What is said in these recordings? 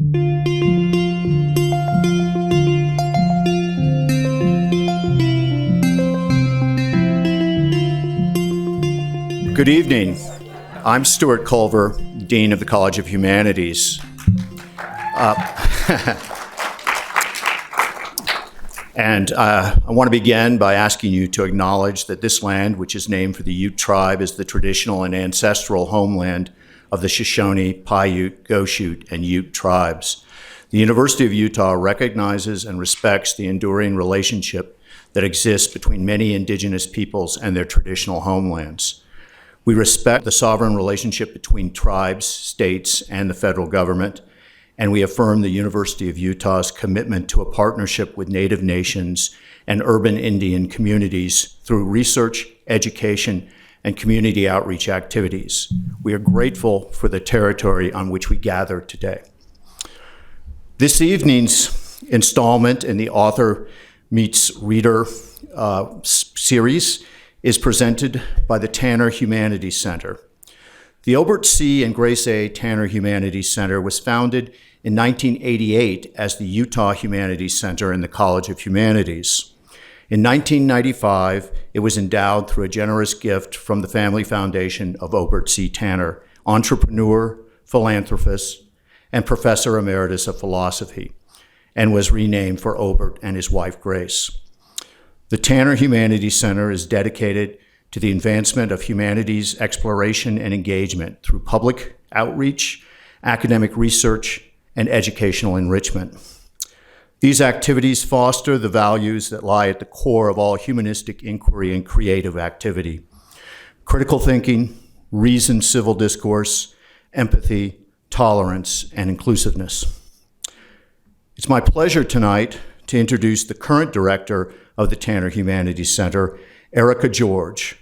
Good evening. I'm Stuart Culver, Dean of the College of Humanities. And I want to begin by asking you to acknowledge that this land, which is named for the Ute tribe, is the traditional and ancestral homeland of the Shoshone, Paiute, Goshute, and Ute tribes. The University of Utah recognizes and respects the enduring relationship that exists between many indigenous peoples and their traditional homelands. We respect the sovereign relationship between tribes, states, and the federal government, and we affirm the University of Utah's commitment to a partnership with Native nations and urban Indian communities through research, education, and community outreach activities. We are grateful for the territory on which we gather today. This evening's installment in the Author Meets Reader series is presented by the Tanner Humanities Center. The Obert C. and Grace A. Tanner Humanities Center was founded in 1988 as the Utah Humanities Center in the College of Humanities. In 1995, it was endowed through a generous gift from the Family Foundation of Obert C. Tanner, entrepreneur, philanthropist, and professor emeritus of philosophy, and was renamed for Obert and his wife, Grace. The Tanner Humanities Center is dedicated to the advancement of humanities exploration and engagement through public outreach, academic research, and educational enrichment. These activities foster the values that lie at the core of all humanistic inquiry and creative activity: critical thinking, reasoned civil discourse, empathy, tolerance, and inclusiveness. It's my pleasure tonight to introduce the current director of the Tanner Humanities Center, Erica George,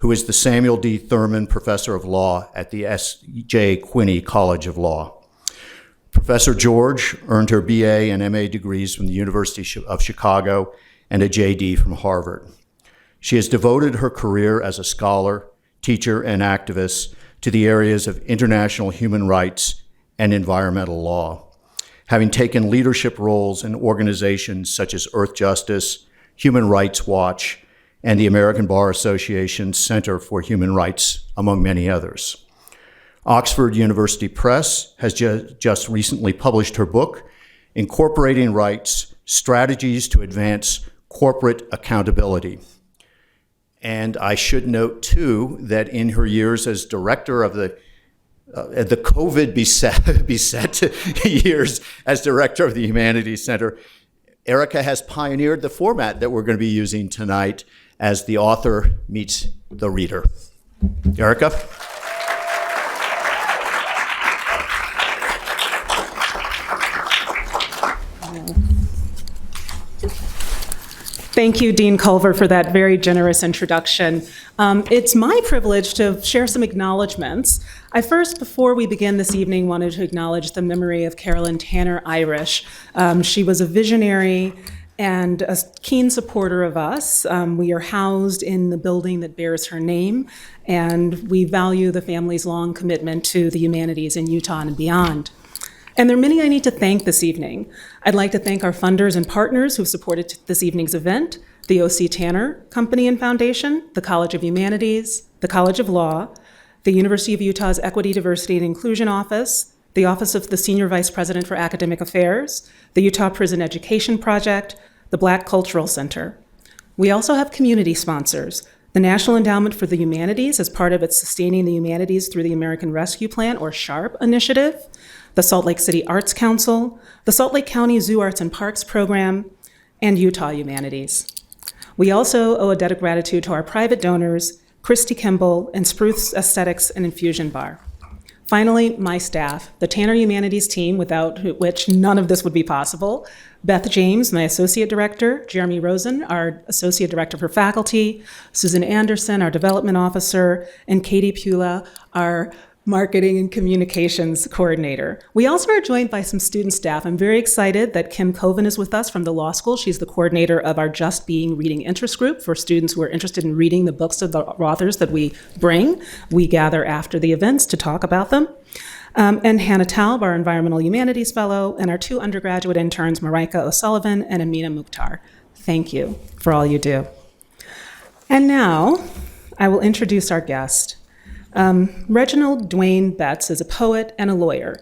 who is the Samuel D. Thurman Professor of Law at the S.J. Quinney College of Law. Professor George earned her BA and MA degrees from the University of Chicago and a JD from Harvard. She has devoted her career as a scholar, teacher, and activist to the areas of international human rights and environmental law, having taken leadership roles in organizations such as Earth Justice, Human Rights Watch, and the American Bar Association's Center for Human Rights, among many others. Oxford University Press has just recently published her book, Incorporating Rights: Strategies to Advance Corporate Accountability. And I should note, too, that in her years as director of the COVID beset years as director of the Humanities Center, Erica has pioneered the format that we're going to be using tonight as the author meets the reader. Erica? Thank you, Dean Culver, for that very generous introduction. It's my privilege to share some acknowledgements. I first, before we begin this evening, wanted to acknowledge the memory of Carolyn Tanner Irish. She was a visionary and a keen supporter of us. We are housed in the building that bears her name, and we value the family's long commitment to the humanities in Utah and beyond. And there are many I need to thank this evening. I'd like to thank our funders and partners who've supported this evening's event: the O.C. Tanner Company and Foundation, the College of Humanities, the College of Law, the University of Utah's Equity, Diversity, and Inclusion Office, the Office of the Senior Vice President for Academic Affairs, the Utah Prison Education Project, the Black Cultural Center. We also have community sponsors: the National Endowment for the Humanities as part of its Sustaining the Humanities Through the American Rescue Plan, or SHARP initiative, the Salt Lake City Arts Council, the Salt Lake County Zoo Arts and Parks Program, and Utah Humanities. We also owe a debt of gratitude to our private donors, Christy Kimball and Spruce Aesthetics and Infusion Bar. Finally, my staff, the Tanner Humanities team, without which none of this would be possible: Beth James, my associate director; Jeremy Rosen, our associate director for faculty; Susan Anderson, our development officer; and Katie Pula, our marketing and communications coordinator. We also are joined by some student staff. I'm very excited that Kim Coven is with us from the law school. She's the coordinator of our Just Being Reading Interest Group for students who are interested in reading the books of the authors that we bring. We gather after the events to talk about them. And Hannah Taub, our Environmental Humanities Fellow, and our 2 undergraduate interns, Marika O'Sullivan and Amina Mukhtar. Thank you for all you do. And now, I will introduce our guest. Reginald Dwayne Betts is a poet and a lawyer.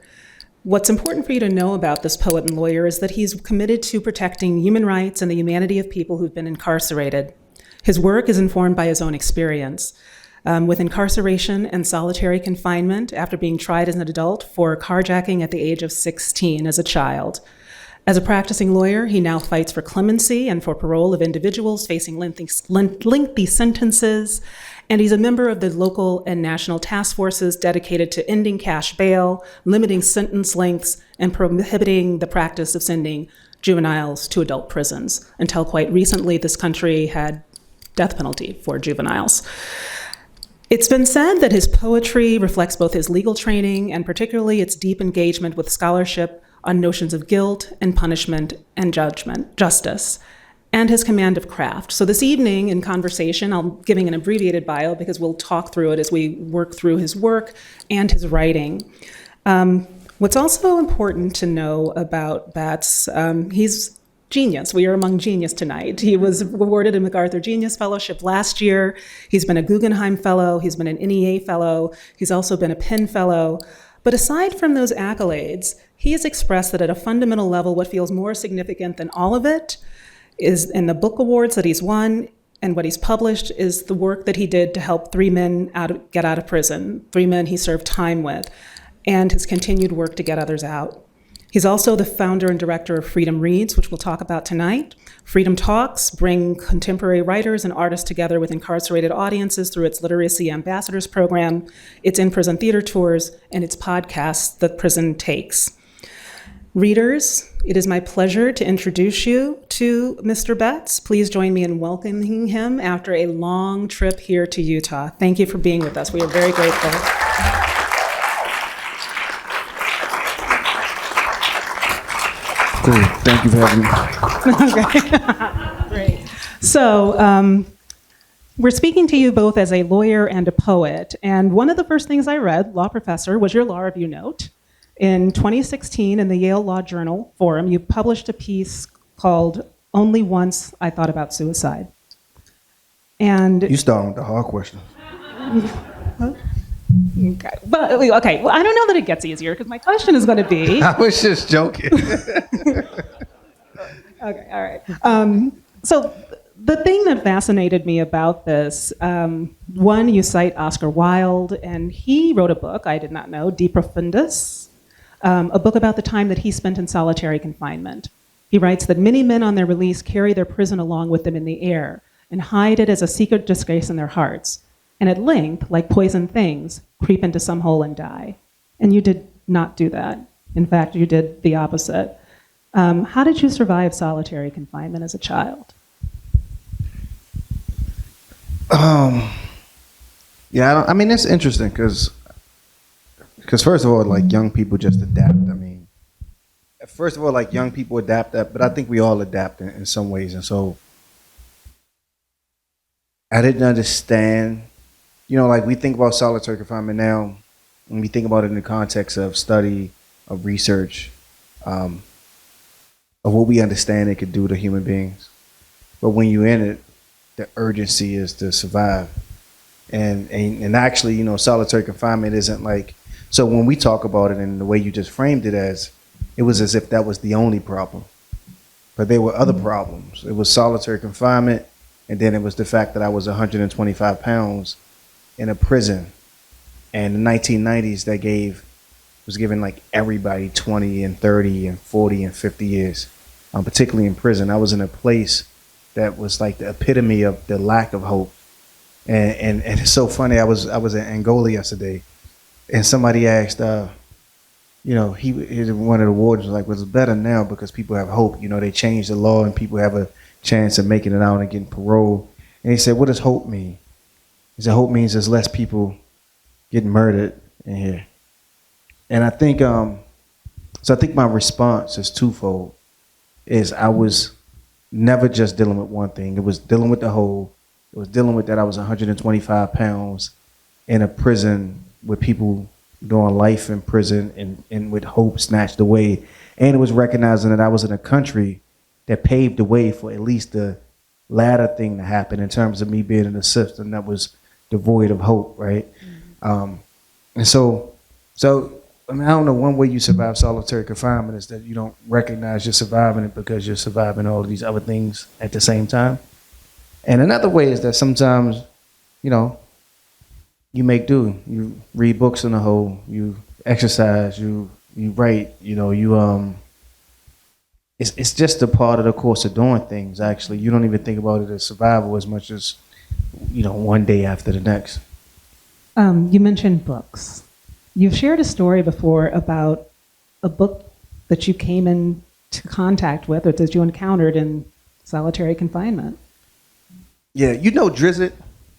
What's important for you to know about this poet and lawyer is that he's committed to protecting human rights and the humanity of people who've been incarcerated. His work is informed by his own experience. With incarceration and solitary confinement after being tried as an adult for carjacking at the age of 16 as a child. As a practicing lawyer, he now fights for clemency and for parole of individuals facing lengthy sentences, and he's a member of the local and national task forces dedicated to ending cash bail, limiting sentence lengths, and prohibiting the practice of sending juveniles to adult prisons. Until quite recently, this country had death penalty for juveniles. It's been said that his poetry reflects both his legal training and particularly its deep engagement with scholarship on notions of guilt and punishment and justice, and his command of craft. So this evening in conversation, I'm giving an abbreviated bio because we'll talk through it as we work through his work and his writing. What's also important to know about Betts, he's genius. We are among genius tonight. He was awarded a MacArthur Genius Fellowship last year. He's been a Guggenheim Fellow. He's been an NEA Fellow. He's also been a Penn Fellow. But aside from those accolades, he has expressed that at a fundamental level, what feels more significant than all of it is in the book awards that he's won and what he's published is the work that he did to help 3 men get out of prison, 3 men he served time with, and his continued work to get others out. He's also the founder and director of Freedom Reads, which we'll talk about tonight. Freedom Talks bring contemporary writers and artists together with incarcerated audiences through its Literacy Ambassadors program, its in-prison theater tours, and its podcasts, The Prison Takes. Readers, it is my pleasure to introduce you to Mr. Betts. Please join me in welcoming him after a long trip here to Utah. Thank you for being with us. We are very grateful. Cool. Thank you for having me. Okay. Great. So we're speaking to you both as a lawyer and a poet. And one of the first things I read, law professor, was your law review note. In 2016, in the Yale Law Journal Forum, you published a piece called "Only Once I Thought About Suicide." And You starting with the hard question. okay. Well, I don't know that it gets easier because my question is going to be. I was just joking. Okay, all right. So the thing that fascinated me about this, one, you cite Oscar Wilde, and he wrote a book, I did not know, De Profundis, a book about the time that he spent in solitary confinement. He writes that many men on their release carry their prison along with them in the air and hide it as a secret disgrace in their hearts, and at length, like poison things, creep into some hole and die. And you did not do that. In fact, you did the opposite. How did you survive solitary confinement as a child? Yeah, I mean, it's interesting because first of all, like, young people just adapt. I mean, first of all, like, young people adapt that, but I think we all adapt in some ways. And so I didn't understand, like, we think about solitary confinement now, and we think about it in the context of study, of research, of what we understand it could do to human beings. But when you're in it, the urgency is to survive. And actually, solitary confinement isn't like, so when we talk about it in the way you just framed it as, it was as if that was the only problem. But there were other problems. It was solitary confinement, and then it was the fact that I was 125 pounds in a prison. And in the 1990s, was giving like everybody 20 and 30 and 40 and 50 years, particularly in prison. I was in a place that was like the epitome of the lack of hope. And it's so funny. I was in Angola yesterday, and somebody asked, one of the wardens was like, "Well, it's better now because people have hope. They changed the law and people have a chance of making it out and getting parole." And he said, "What does hope mean?" He said, "Hope means there's less people getting murdered in here." And I think, I think my response is twofold. Is I was never just dealing with one thing. It was dealing with the whole. It was dealing with that I was 125 pounds in a prison with people, during life in prison and with hope snatched away. And it was recognizing that I was in a country that paved the way for at least the latter thing to happen in terms of me being in a system that was devoid of hope, right? And so I mean, I don't know, one way you survive solitary confinement is that you don't recognize you're surviving it because you're surviving all of these other things at the same time. And another way is that sometimes, you know, you make do. You read books in the hole, you exercise, you write, you know, it's just a part of the course of doing things, actually. You don't even think about it as survival as much as, you know, one day after the next. You mentioned books. You've shared a story before about a book that you came into contact with or that you encountered in solitary confinement. Yeah, you know Drizzt.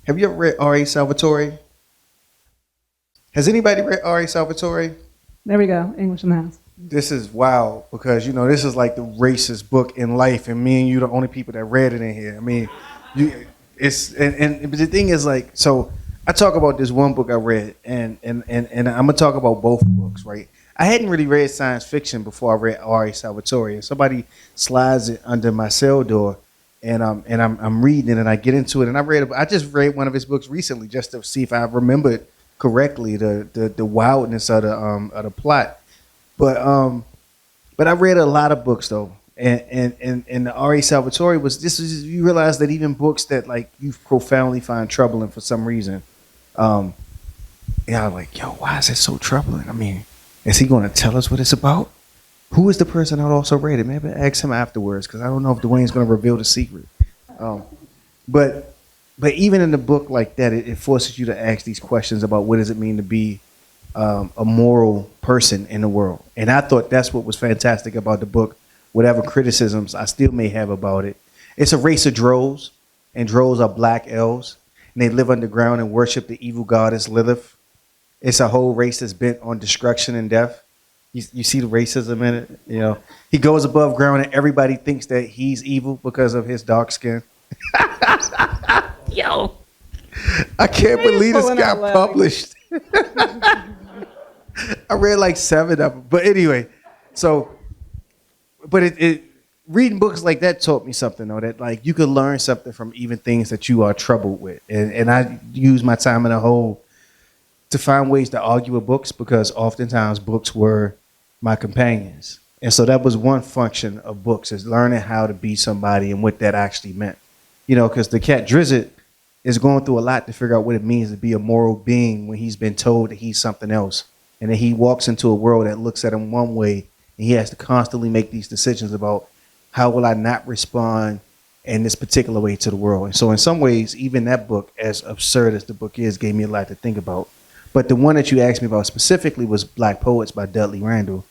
Have you ever read R.A. Salvatore? Has anybody read R.A. Salvatore? There we go, English in the house. This is wild because, you know, this is like the racist book in life, and me and you the only people that read it in here. I mean, but the thing is, like, so I talk about this one book I read, and I'm gonna talk about both books, right? I hadn't really read science fiction before I read R.A. Salvatore, and somebody slides it under my cell door, and I'm reading it, and I get into it, and I just read one of his books recently just to see if I remembered correctly the wildness of the plot, but I read a lot of books though, and the R.A. Salvatore you realize that even books that like you profoundly find troubling for some reason. I'm like, yo, why is it so troubling? I mean, is he going to tell us what it's about? Who is the person that also read it? Maybe ask him afterwards, because I don't know if Dwayne's going to reveal the secret. But even in the book like that, it forces you to ask these questions about what does it mean to be a moral person in the world. And I thought that's what was fantastic about the book, whatever criticisms I still may have about it. It's a race of drows, and drows are black elves. And they live underground and worship the evil goddess Lilith. It's a whole race that's bent on destruction and death. You see the racism in it, you know. He goes above ground and everybody thinks that he's evil because of his dark skin. Yo. I can't believe this got published. I read like 7 of them. But anyway, but reading books like that taught me something, though, that like you could learn something from even things that you are troubled with. And I use my time in a hole to find ways to argue with books, because oftentimes books were my companions. And so that was one function of books, is learning how to be somebody and what that actually meant. You know, because the cat Drizzt is going through a lot to figure out what it means to be a moral being when he's been told that he's something else. And then he walks into a world that looks at him one way, and he has to constantly make these decisions about, how will I not respond in this particular way to the world? And so in some ways, even that book, as absurd as the book is, gave me a lot to think about. But the one that you asked me about specifically was Black Poets by Dudley Randall.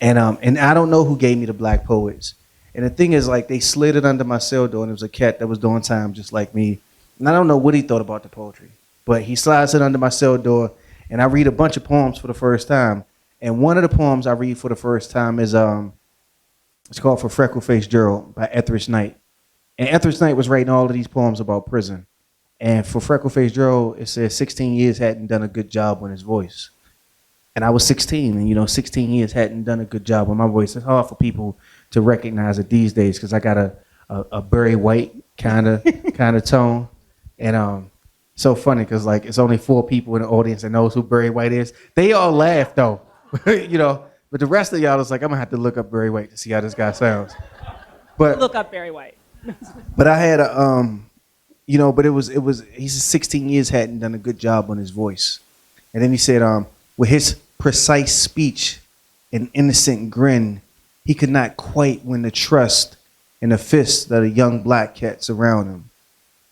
And I don't know who gave me the Black Poets. And the thing is, like, they slid it under my cell door, and it was a cat that was doing time just like me. And I don't know what he thought about the poetry, but he slides it under my cell door, and I read a bunch of poems for the first time. And one of the poems I read for the first time is it's called For Freckle-Faced Gerald by Etheridge Knight. And Etheridge Knight was writing all of these poems about prison. And for Freckle-Faced Gerald, it says 16 years hadn't done a good job on his voice. And I was 16, and, you know, 16 years hadn't done a good job on my voice. It's hard for people to recognize it these days because I got a Barry White kind of tone. And so funny because, like, it's only 4 people in the audience that knows who Barry White is. They all laugh, though, you know. But the rest of y'all is like, I'm going to have to look up Barry White to see how this guy sounds. But Look up Barry White. But I had you know, but it was, he said 16 years hadn't done a good job on his voice. And then he said, with his precise speech and innocent grin, he could not quite win the trust and the fists of the young black cats around him.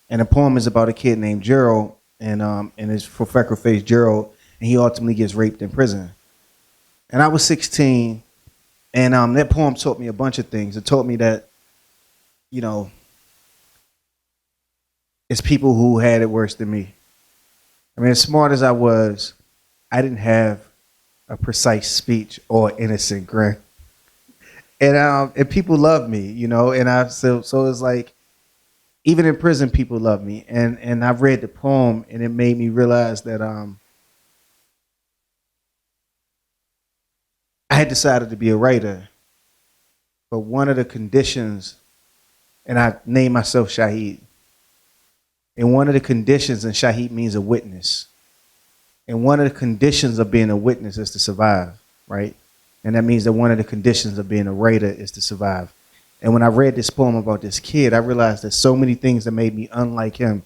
And the poem is about a kid named Gerald, and it's for freckle-faced Gerald, and he ultimately gets raped in prison. And I was 16, and that poem taught me a bunch of things. It taught me that, you know, it's people who had it worse than me. I mean, as smart as I was, I didn't have a precise speech or innocent grin. And people loved me, you know, and so it's like, even in prison, people love me. And I read the poem, and it made me realize that had decided to be a writer, but one of the conditions, and I named myself Shahid, and one of the conditions, and Shahid means a witness, and one of the conditions of being a witness is to survive, right? And that means that one of the conditions of being a writer is to survive. And when I read this poem about this kid, I realized there's so many things that made me unlike him.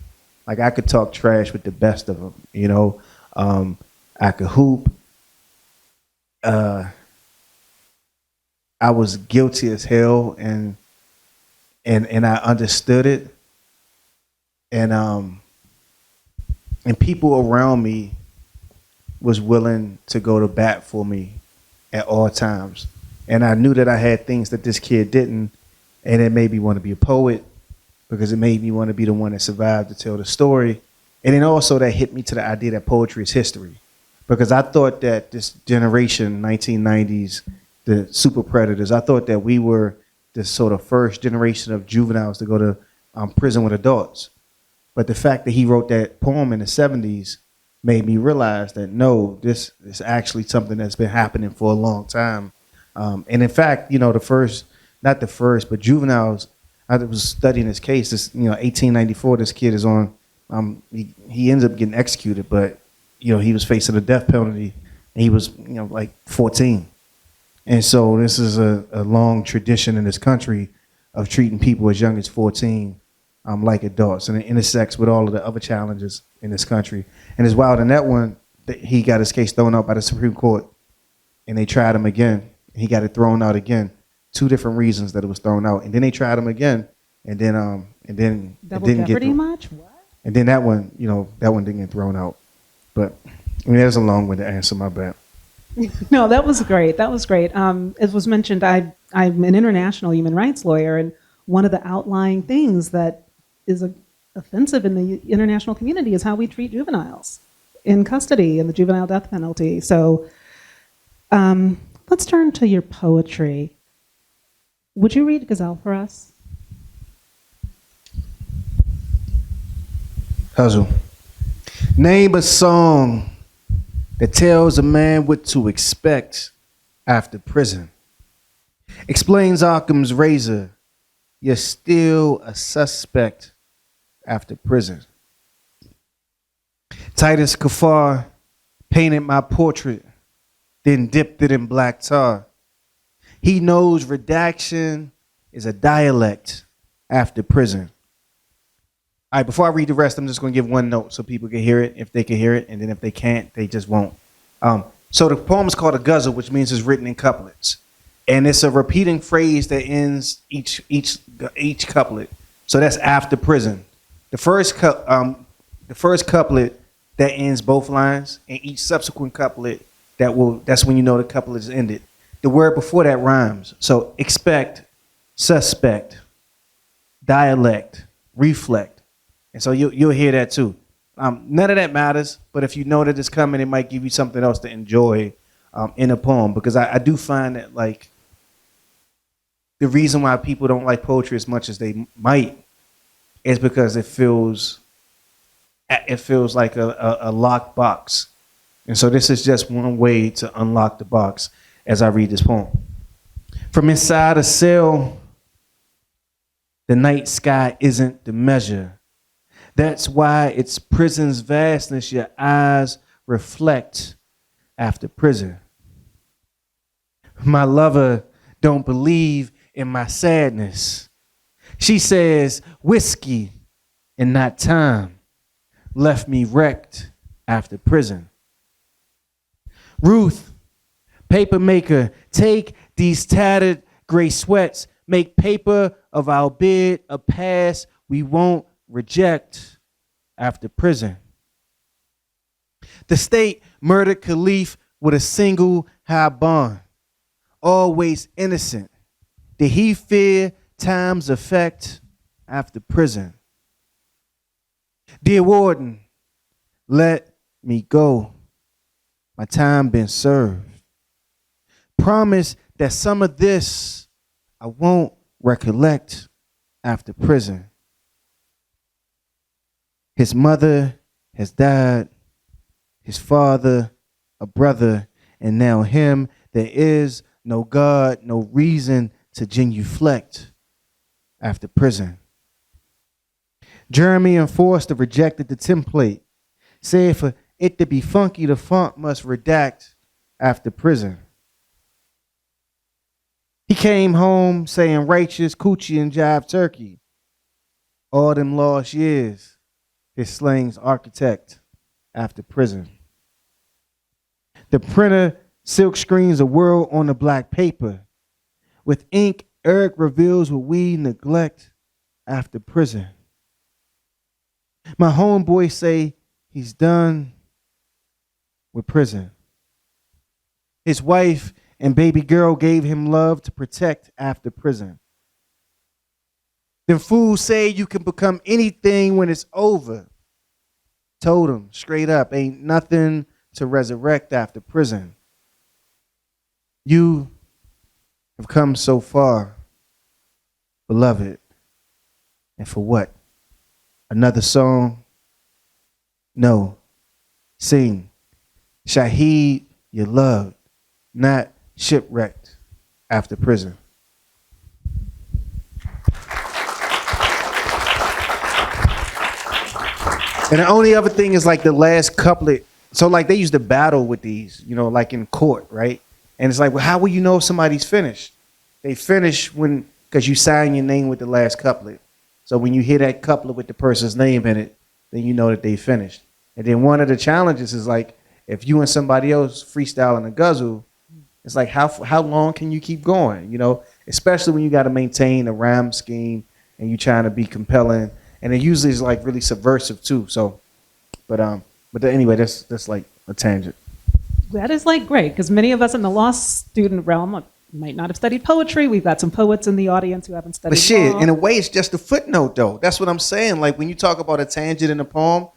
Like I could talk trash with the best of them, you know. I could hoop. I was guilty as hell, and I understood it. And people around me was willing to go to bat for me at all times. And I knew that I had things that this kid didn't, and it made me want to be a poet because it made me want to be the one that survived to tell the story. And then also that hit me to the idea that poetry is history, because I thought that this generation, 1990s, the super predators, I thought that we were the sort of first generation of juveniles to go to prison with adults. But the fact that he wrote that poem in the 70s made me realize that no, this is actually something that's been happening for a long time. And in fact, you know, not the first, but juveniles, I was studying this case, 1894, this kid is on, he ends up getting executed, but, you know, he was facing a death penalty, and he was, you know, like 14. And so this is a long tradition in this country of treating people as young as 14 like adults, and it intersects with all of the other challenges in this country. And it's wild, in that one, he got his case thrown out by the Supreme Court, and they tried him again. He got it thrown out again. 2 different reasons that it was thrown out, and then they tried him again, and then Double it didn't jeopardy get much? What? and then that one didn't get thrown out. But I mean, there's a long way to answer. My bad. No, that was great. That was great. As was mentioned, I'm an international human rights lawyer, and one of the outlying things that is offensive in the international community is how we treat juveniles in custody and the juvenile death penalty. So let's turn to your poetry. Would you read Gazelle for us? Hustle. Name a song that tells a man what to expect after prison. Explains Occam's razor, you're still a suspect after prison. Titus Kafar painted my portrait, then dipped it in black tar. He knows redaction is a dialect after prison. All right, before I read the rest, I'm just going to give one note so people can hear it, if they can hear it, and then if they can't, they just won't. So the poem is called a ghazal, which means it's written in couplets. And it's a repeating phrase that ends each couplet. So that's after prison. The first couplet that ends both lines, and each subsequent couplet that's when you know the couplet is ended. The word before that rhymes. So expect, suspect, dialect, reflect. And so you'll hear that too. None of that matters, but if you know that it's coming, it might give you something else to enjoy in a poem. Because I do find that, like, the reason why people don't like poetry as much as they might is because it feels like a locked box. And so this is just one way to unlock the box as I read this poem. From inside a cell, the night sky isn't the measure. That's why it's prison's vastness your eyes reflect after prison. My lover don't believe in my sadness. She says whiskey and not time left me wrecked after prison. Ruth, paper maker, take these tattered gray sweats, make paper of our bid, a past we won't reject after prison. The state murdered Khalif with a single high bond, always innocent. Did he fear time's effect after prison? Dear warden, let me go. My time been served. Promise that some of this I won't recollect after prison. His mother has died, his father, a brother, and now him There is no God, no reason to genuflect after prison. Jeremy and Forster rejected the template, said for it to be funky, the font must redact after prison. He came home saying righteous, coochie, and jive turkey. All them lost years, his slang's architect after prison. The printer silk screens a world on the black paper. With ink, Eric reveals what we neglect after prison. My homeboys say he's done with prison. His wife and baby girl gave him love to protect after prison. Them fools say you can become anything when it's over. Told him straight up, ain't nothing to resurrect after prison. You have come so far, beloved. And for what? Another song? No. Sing. Shahid, you loved, not shipwrecked after prison. And the only other thing is like the last couplet. So like they used to battle with these, you know, like in court, right? And it's like, well, how will you know if somebody's finished? They finish when, because you sign your name with the last couplet. So when you hear that couplet with the person's name in it, then you know that they finished. And then one of the challenges is like, if you and somebody else freestyling a guzzle, it's like, how long can you keep going? You know, especially when you got to maintain a rhyme scheme and you trying to be compelling. And it usually is like really subversive too. So, but anyway, that's like a tangent. That is like great, because many of us in the law student realm might not have studied poetry. We've got some poets in the audience who haven't studied But shit, law. in a way, it's just a footnote though. That's what I'm saying. Like when you talk about a tangent in a poem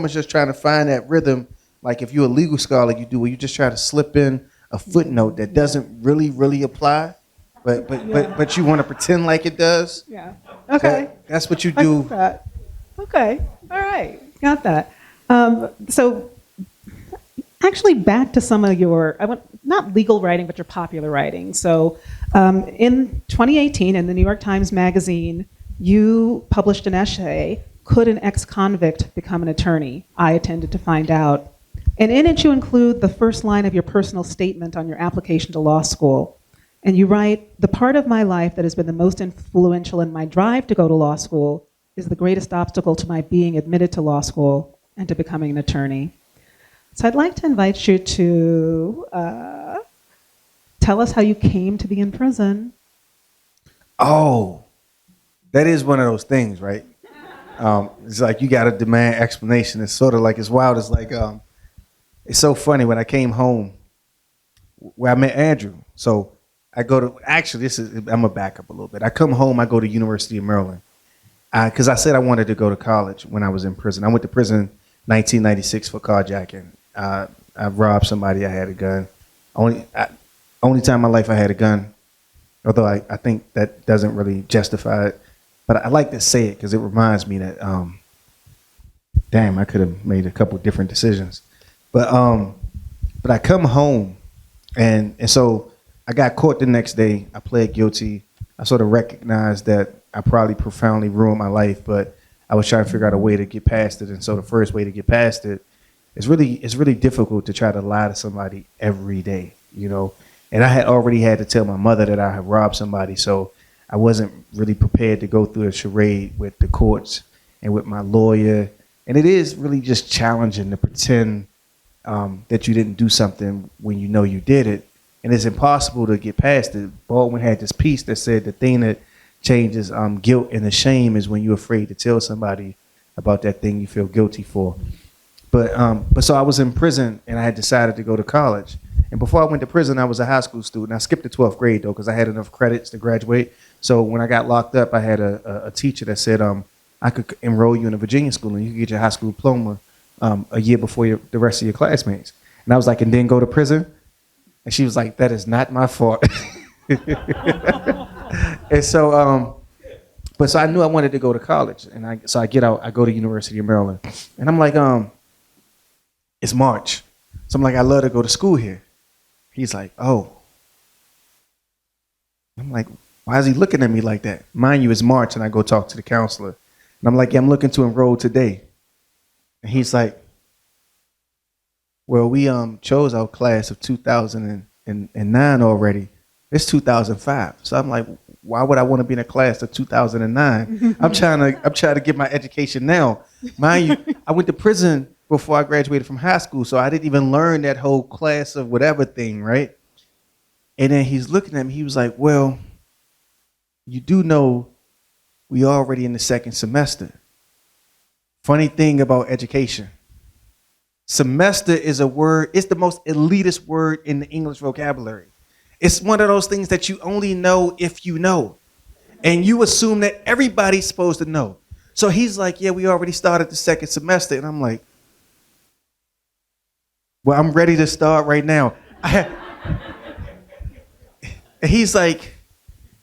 is just trying to find that rhythm. Like if you're a legal scholar, you do where you just try to slip in a footnote that doesn't really apply, but you want to pretend like it does. Yeah. Okay. That's what you I do. got that. Okay. All right. Got that. So actually back to some of your, not legal writing, but your popular writing. So in 2018 in the New York Times Magazine, you published an essay, Could an Ex-Convict Become an Attorney? I Attended to Find Out. And in it you include the first line of your personal statement on your application to law school. And you write, the part of my life that has been the most influential in my drive to go to law school is the greatest obstacle to my being admitted to law school and to becoming an attorney. So I'd like to invite you to tell us how you came to be in prison. Oh, that is one of those things, right? It's like you got to demand explanation. It's sort of like, it's wild. It's like, it's so funny when I came home where I met Andrew. So I go to, actually, I'm going to back up a little bit. I come home, I go to University of Maryland. Because I said I wanted to go to college when I was in prison. I went to prison 1996 for carjacking. I robbed somebody, I had a gun. Only time in my life I had a gun, although I think that doesn't really justify it. But I like to say it because it reminds me that, damn, I could have made a couple different decisions. But I come home, and so I got caught the next day. I pled guilty. I sort of recognized that I probably profoundly ruined my life, but I was trying to figure out a way to get past it. And so the first way to get past it is really difficult to try to lie to somebody every day, you know. And I had already had to tell my mother that I had robbed somebody, so I wasn't really prepared to go through a charade with the courts and with my lawyer. And it is really just challenging to pretend that you didn't do something when you know you did it. And it's impossible to get past it. Baldwin had this piece that said the thing that changes guilt and the shame is when you're afraid to tell somebody about that thing you feel guilty for. But so I was in prison and I had decided to go to college. And before I went to prison, I was a high school student. I skipped the 12th grade though because I had enough credits to graduate. So when I got locked up, I had a teacher that said I could enroll you in a Virginia school and you could get your high school diploma a year before the rest of your classmates. And I was like, and then go to prison? And she was like, that is not my fault. And so, but so I knew I wanted to go to college. And so I get out, I go to University of Maryland. And I'm like, it's March. So I'm like, I love to go to school here. He's like, oh. I'm like, why is he looking at me like that? Mind you, it's March, and I go talk to the counselor. And I'm like, yeah, I'm looking to enroll today. And he's like, well, we chose our class of 2009 already. It's 2005. So I'm like, why would I want to be in a class of 2009? I'm trying to get my education now. Mind you, I went to prison before I graduated from high school, so I didn't even learn that whole class of whatever thing, right? And then he's looking at me. He was like, well, you do know we already in the second semester. Funny thing about education. Semester is a word, it's the most elitist word in the English vocabulary. It's one of those things that you only know if you know. And you assume that everybody's supposed to know. So he's like, yeah, we already started the second semester. And I'm like, well, I'm ready to start right now. And he's like,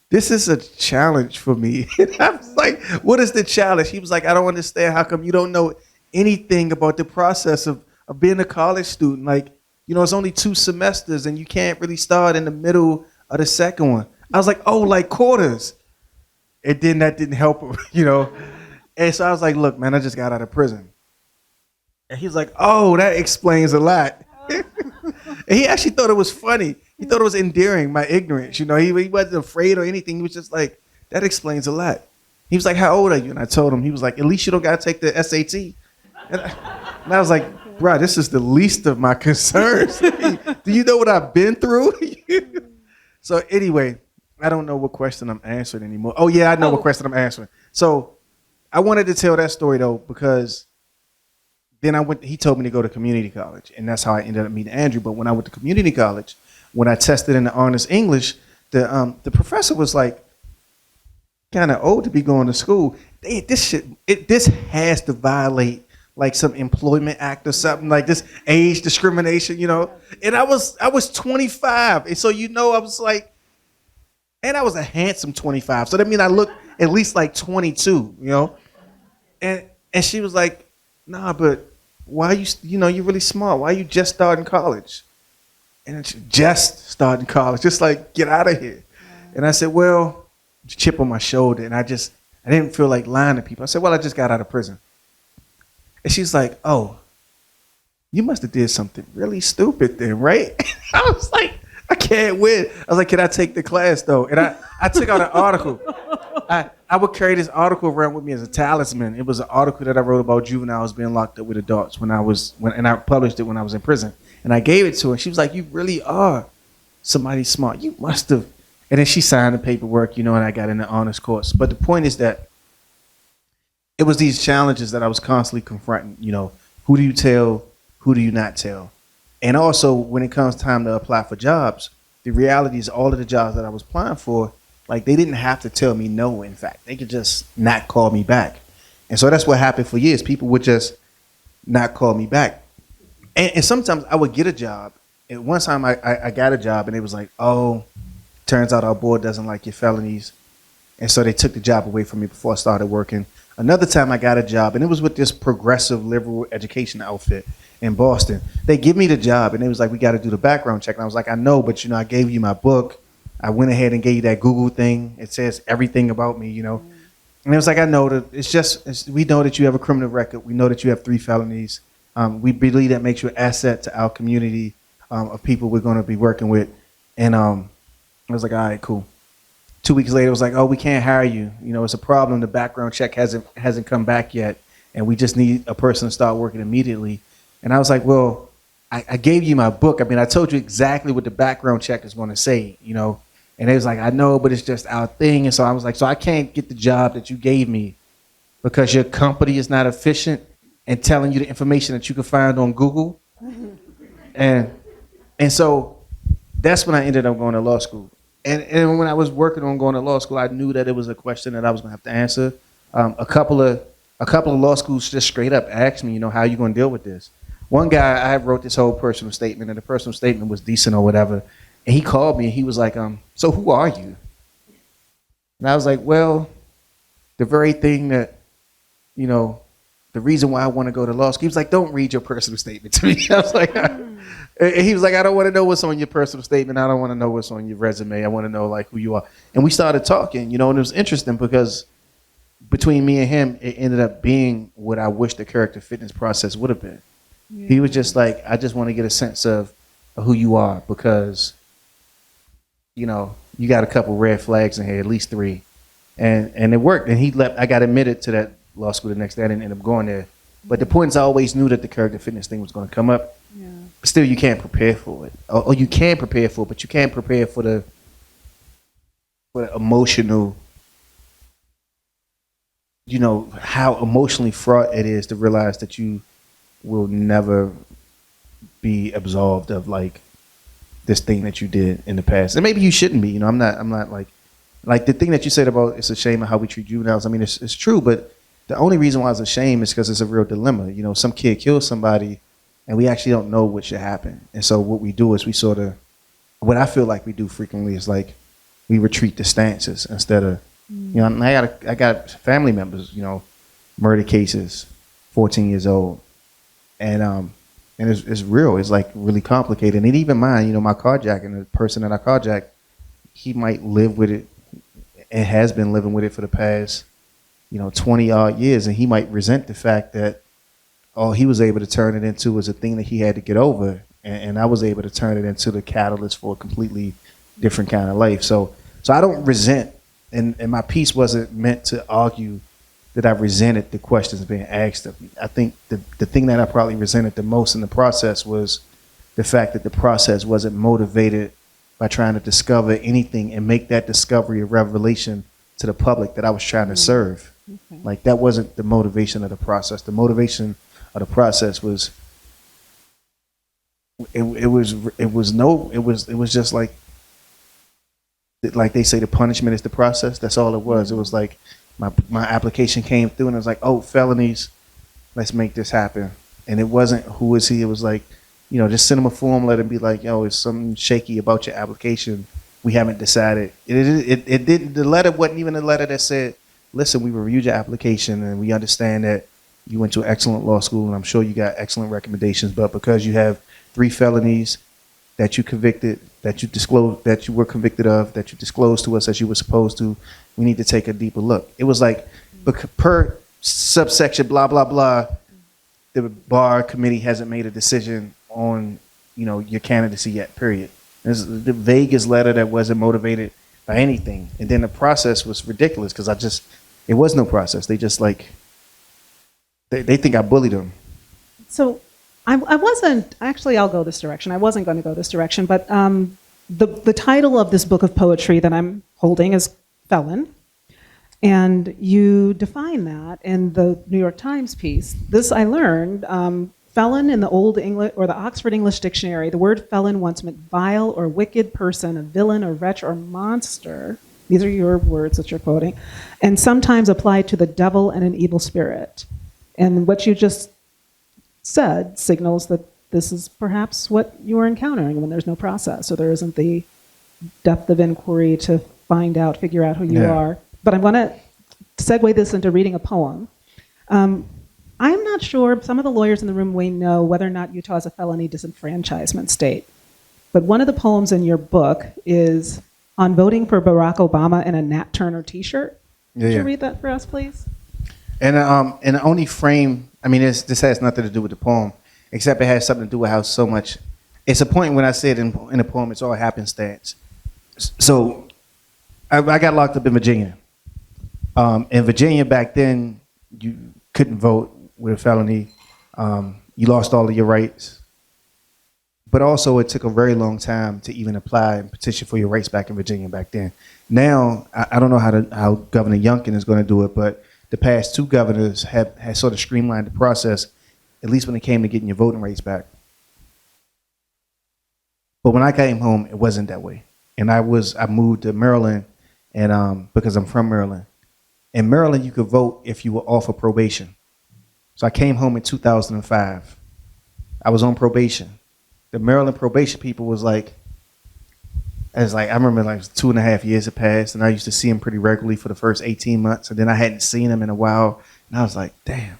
this is a challenge for me. And I was like, what is the challenge? He was like, I don't understand. How come you don't know anything about the process of being a college student? Like, you know, it's only 2 semesters and you can't really start in the middle of the second one. I was like, oh, like quarters. And then that didn't help him, you know. And so I was like, look, man, I just got out of prison. And he's like, oh, that explains a lot. And he actually thought it was funny. He thought it was endearing, my ignorance. You know, he wasn't afraid or anything. He was just like, that explains a lot. He was like, how old are you? And I told him, he was like, at least you don't got to take the SAT. And I was like, bro, this is the least of my concerns. Do you know what I've been through? So anyway, I don't know what question I'm answering anymore. Oh, yeah, I know what question I'm answering. So I wanted to tell that story, though, because then he told me to go to community college, and that's how I ended up meeting Andrew. But when I went to community college, when I tested in the honors English, the professor was like, kind of old to be going to school. This has to violate like some employment act or something, like this age discrimination, you know. And I was 25, and so you know I was like, and I was a handsome 25, so that means I looked at least like 22, you know. And she was like, nah, but why you're really smart. Why you just starting college? And just starting college, just like get out of here. And I said, well, chip on my shoulder, and I didn't feel like lying to people. I said, well, I just got out of prison. And she's like, oh, you must have did something really stupid then, right? I was like, I can't win. I was like, can I take the class though? And I took out an article. I would carry this article around with me as a talisman. It was an article that I wrote about juveniles being locked up with adults and I published it when I was in prison. And I gave it to her. She was like, you really are somebody smart. You must have. And then she signed the paperwork, you know, and I got in the honors course. But the point is that it was these challenges that I was constantly confronting, you know, who do you tell, who do you not tell? And also when it comes time to apply for jobs, the reality is all of the jobs that I was applying for, like they didn't have to tell me no, in fact. They could just not call me back. And so that's what happened for years. People would just not call me back. And sometimes I would get a job. And one time I got a job and it was like, oh, turns out our board doesn't like your felonies. And so they took the job away from me before I started working. Another time I got a job, and it was with this progressive liberal education outfit in Boston. They give me the job, and it was like, we got to do the background check. And I was like, I know, but, you know, I gave you my book. I went ahead and gave you that Google thing. It says everything about me, you know. And it was like, I know that we know that you have a criminal record. We know that you have 3 felonies. We believe that makes you an asset to our community of people we're going to be working with. And I was like, all right, cool. 2 weeks later, it was like, oh, we can't hire you. You know, it's a problem. The background check hasn't come back yet, and we just need a person to start working immediately. And I was like, well, I gave you my book. I mean, I told you exactly what the background check is going to say, you know. And they was like, I know, but it's just our thing. And so I was like, so I can't get the job that you gave me because your company is not efficient in telling you the information that you can find on Google. And so that's when I ended up going to law school. And when I was working on going to law school, I knew that it was a question that I was going to have to answer. A couple of law schools just straight up asked me, you know, how are you going to deal with this? One guy, I wrote this whole personal statement, and the personal statement was decent or whatever. And he called me, and he was like, so who are you? And I was like, well, the very thing that, you know, the reason why I want to go to law school. He was like, don't read your personal statement to me. I was like, And he was like, I don't want to know what's on your personal statement. I don't want to know what's on your resume. I want to know like who you are. And we started talking, you know, and it was interesting because between me and him, it ended up being what I wish the character fitness process would have been. Yeah. He was just like, I just want to get a sense of who you are because, you know, you got a couple red flags in here, at least 3. And it worked. And he left. I got admitted to that law school the next day. I didn't end up going there. But the point is, I always knew that the character fitness thing was going to come up. Yeah. But still, you can't prepare for it. Or you can prepare for it, but you can't prepare for the emotional, you know, how emotionally fraught it is to realize that you will never be absolved of like this thing that you did in the past. And maybe you shouldn't be. You know, I'm not like the thing that you said about it's a shame of how we treat juveniles. I mean, it's true, but the only reason why it's a shame is because it's a real dilemma. You know, some kid kills somebody and we actually don't know what should happen. And so what we do is we sort of, what I feel like we do frequently is like we retreat the stances instead of, you know, I got family members, you know, murder cases, 14 years old. And it's real. It's like really complicated. And even mine, you know, my carjacking, the person that I carjacked, he might live with it and has been living with it for the past, you know, 20 odd years. And he might resent the fact that all he was able to turn it into was a thing that he had to get over. And I was able to turn it into the catalyst for a completely different kind of life. So I don't resent, and my piece wasn't meant to argue that I resented the questions being asked of me. I think the thing that I probably resented the most in the process was the fact that the process wasn't motivated by trying to discover anything and make that discovery a revelation to the public that I was trying to serve. Okay. Like that wasn't the motivation of the process. The motivation of the process was it was just like they say the punishment is the process. That's all it was. It was like my application came through and it was like, oh, felonies, let's make this happen. And it wasn't who is he. It was like, you know, just send him a form, let him be like, yo, it's something shaky about your application. We haven't decided. It didn't. The letter wasn't even a letter that said, listen, we reviewed your application and we understand that you went to an excellent law school and I'm sure you got excellent recommendations, but because you have 3 felonies that you convicted, that you disclosed, that you were convicted of, that you disclosed to us as you were supposed to, we need to take a deeper look. It was like, per subsection, blah, blah, blah, the bar committee hasn't made a decision on, you know, your candidacy yet, period. It's the vaguest letter that wasn't motivated by anything. And then the process was ridiculous because it was no process. They just like, they think I bullied them. So I wasn't, actually I'll go this direction. I wasn't going to go this direction, but the title of this book of poetry that I'm holding is Felon. And you define that in the New York Times piece. This I learned, felon in the Old English or the Oxford English Dictionary, the word felon once meant vile or wicked person, a villain or wretch or monster. These are your words that you're quoting. And sometimes applied to the devil and an evil spirit. And what you just said signals that this is perhaps what you are encountering when there's no process, or there isn't the depth of inquiry to figure out who you are. But I want to segue this into reading a poem. I'm not sure, some of the lawyers in the room may know whether or not Utah is a felony disenfranchisement state. But one of the poems in your book is on voting for Barack Obama in a Nat Turner t-shirt. Could you read that for us, please? And the only frame, I mean, this has nothing to do with the poem, except it has something to do with how so much, it's a point when I said in the poem, it's all happenstance. So I got locked up in Virginia. In Virginia back then, you couldn't vote with a felony. You lost all of your rights. But also it took a very long time to even apply and petition for your rights back in Virginia back then. Now, I don't know how Governor Youngkin is going to do it, but the past 2 governors have sort of streamlined the process, at least when it came to getting your voting rights back. But when I came home, it wasn't that way. And I moved to Maryland, and because I'm from Maryland. In Maryland, you could vote if you were off of probation. So I came home in 2005. I was on probation. The Maryland probation people was like, I remember like 2.5 years had passed, and I used to see them pretty regularly for the first 18 months, and then I hadn't seen them in a while, and I was like, damn.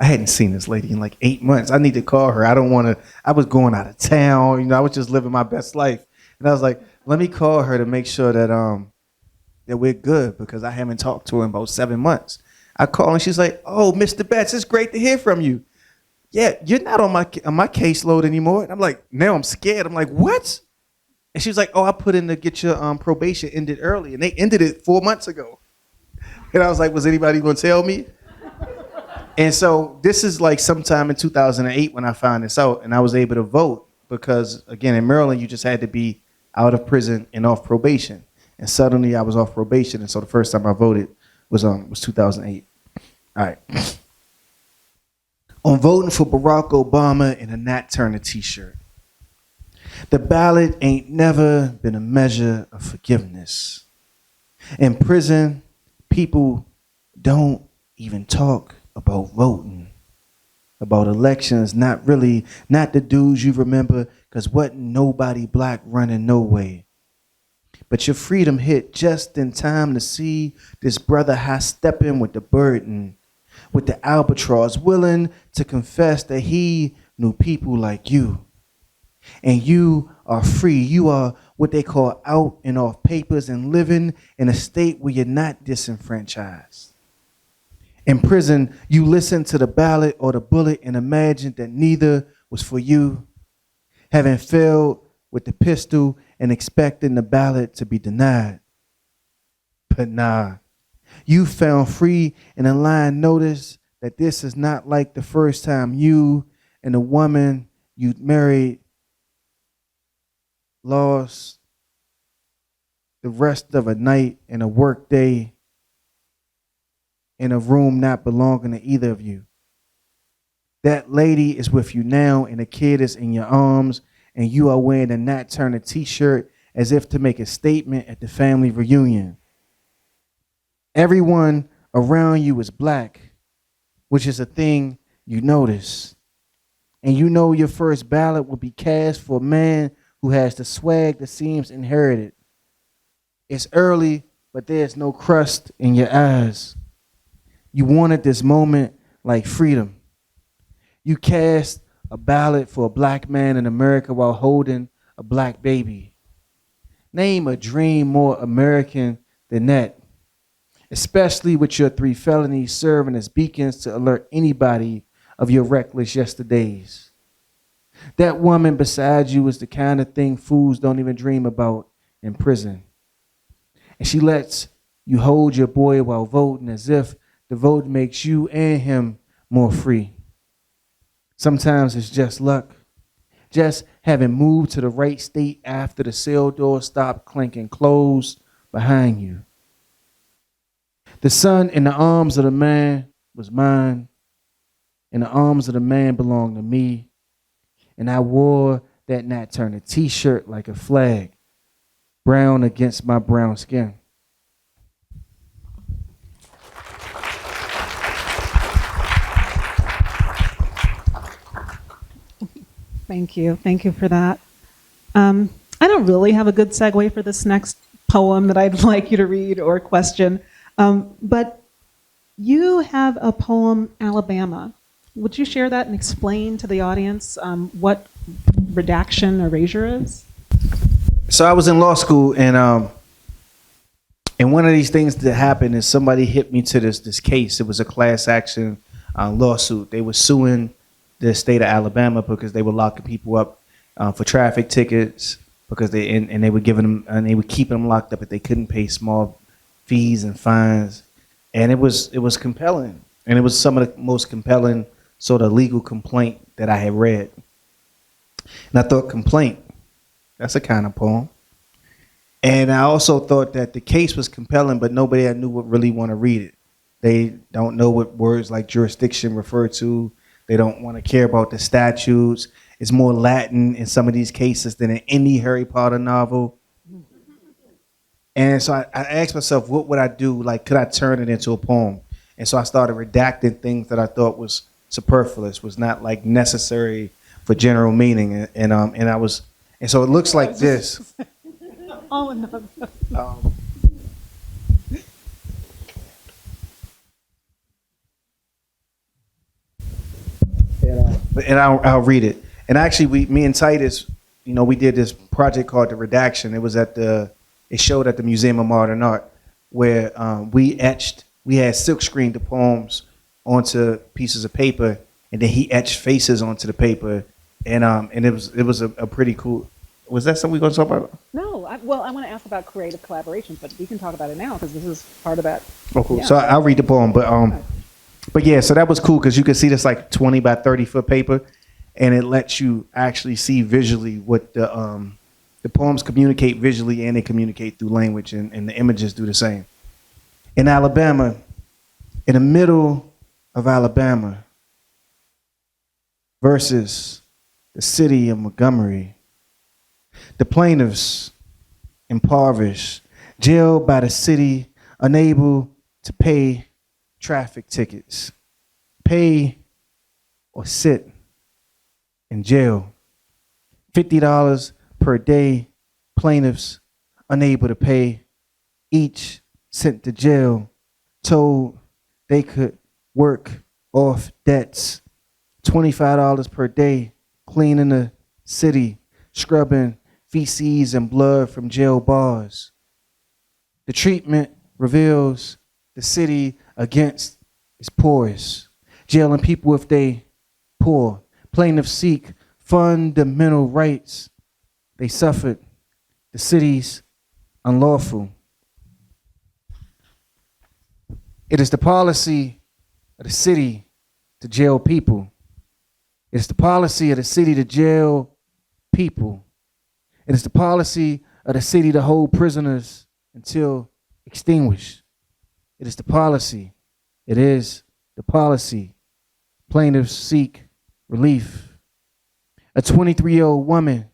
I hadn't seen this lady in like 8 months. I need to call her. I was going out of town. You know, I was just living my best life. And I was like, let me call her to make sure that we're good because I haven't talked to her in about 7 months. I call and she's like, oh, Mr. Betts, it's great to hear from you. Yeah, you're not on my caseload anymore. And I'm like, now I'm scared. I'm like, what? And she was like, oh, I put in to get your probation ended early. And they ended it 4 months ago. And I was like, was anybody going to tell me? And so this is like sometime in 2008 when I found this out. And I was able to vote because, again, in Maryland, you just had to be out of prison and off probation. And suddenly I was off probation. And so the first time I voted was 2008. All right. On voting for Barack Obama in a Nat Turner t-shirt. The ballot ain't never been a measure of forgiveness. In prison, people don't even talk about voting, about elections, not the dudes you remember, because wasn't nobody black running no way. But your freedom hit just in time to see this brother high stepping with the burden, with the albatross, willing to confess that he knew people like you. And you are free. You are what they call out and off papers and living in a state where you're not disenfranchised. In prison, you listen to the ballot or the bullet and imagine that neither was for you. Having failed with the pistol and expecting the ballot to be denied. But nah, you found free and a line noticed that this is not like the first time you and the woman you married lost the rest of a night and a work day in a room not belonging to either of you. That lady is with you now and the kid is in your arms and you are wearing a Nat Turner t-shirt as if to make a statement at the family reunion. Everyone around you is black, which is a thing you notice. And you know your first ballot will be cast for a man who has the swag that seems inherited. It's early, but there's no crust in your eyes. You wanted this moment like freedom. You cast a ballot for a black man in America while holding a black baby. Name a dream more American than that, especially with your 3 felonies serving as beacons to alert anybody of your reckless yesterdays. That woman beside you is the kind of thing fools don't even dream about in prison. And she lets you hold your boy while voting as if the vote makes you and him more free. Sometimes it's just luck. Just having moved to the right state after the cell door stopped clanking closed behind you. The son in the arms of the man was mine, and the arms of the man belonged to me. And I wore that Nat Turner t-shirt like a flag, brown against my brown skin. Thank you. Thank you for that. I don't really have a good segue for this next poem that I'd like you to read or question, but you have a poem, Alabama. Would you share that and explain to the audience what redaction erasure is? So I was in law school, and one of these things that happened is somebody hit me to this case. It was a class action lawsuit. They were suing the state of Alabama because they were locking people up for traffic tickets because they were giving them and they were keeping them locked up if they couldn't pay small fees and fines. And it was compelling, and it was some of the most compelling sort of legal complaint that I had read. And I thought, complaint, that's a kind of poem. And I also thought that the case was compelling, but nobody I knew would really want to read it. They don't know what words like jurisdiction refer to. They don't want to care about the statutes. It's more Latin in some of these cases than in any Harry Potter novel. And so I asked myself, what would I do? Like, could I turn it into a poem? And so I started redacting things that I thought was superfluous, was not like necessary for general meaning. And so it looks like this. Oh, no. and I'll read it. And actually, me and Titus, we did this project called The Redaction. It was it showed at the Museum of Modern Art, where we had silk screened the poems onto pieces of paper, and then he etched faces onto the paper, and it was a pretty cool. Was that something we're going to talk about? No, I want to ask about creative collaborations, but we can talk about it now because this is part of that. Oh, cool. Yeah. So I'll read the poem, but yeah, so that was cool because you can see this like 20 by 30 foot paper, and it lets you actually see visually what the poems communicate visually, and they communicate through language, and the images do the same. In Alabama, in the middle of Alabama, versus the city of Montgomery, the plaintiffs impoverished, jailed by the city, unable to pay traffic tickets, pay or sit in jail. $50 per day, plaintiffs unable to pay, each sent to jail, told they could work off debts. $25 per day, cleaning the city, scrubbing feces and blood from jail bars. The treatment reveals the city against its poorest, jailing people if they poor. Plaintiffs seek fundamental rights. They suffered the city's unlawful. It is the policy of the city to jail people. It is the policy of the city to jail people. It is the policy of the city to hold prisoners until extinguished. It is the policy. It is the policy. Plaintiffs seek relief. A 23-year-old woman,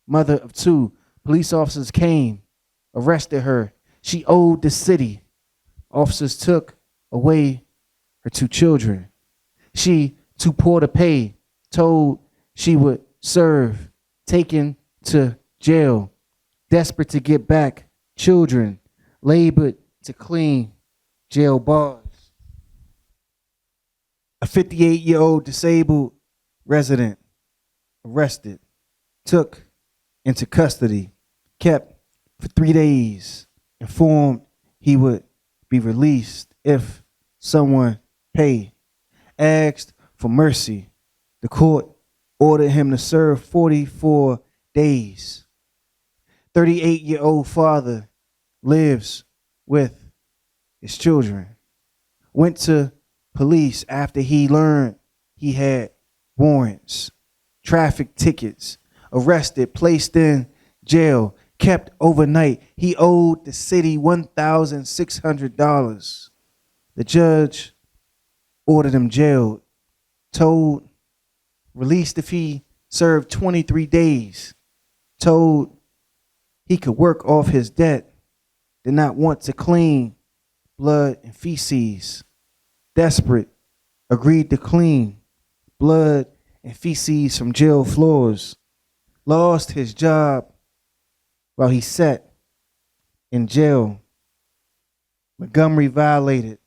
mother of two, police officers came, arrested her. She owed the city. Officers took away her two children. She, too poor to pay, told she would serve, taken to jail, desperate to get back children, labored to clean jail bars. A 58-year-old disabled resident arrested, took into custody, kept for 3 days, informed he would be released if someone paid, asked for mercy. The court ordered him to serve 44 days. 38-year-old father lives with his children. Went to police after he learned he had warrants, traffic tickets, arrested, placed in jail, kept overnight. He owed the city $1,600. The judge ordered him jailed, told released if he served 23 days, told he could work off his debt, did not want to clean blood and feces. Desperate, agreed to clean blood and feces from jail floors. Lost his job while he sat in jail. Montgomery violated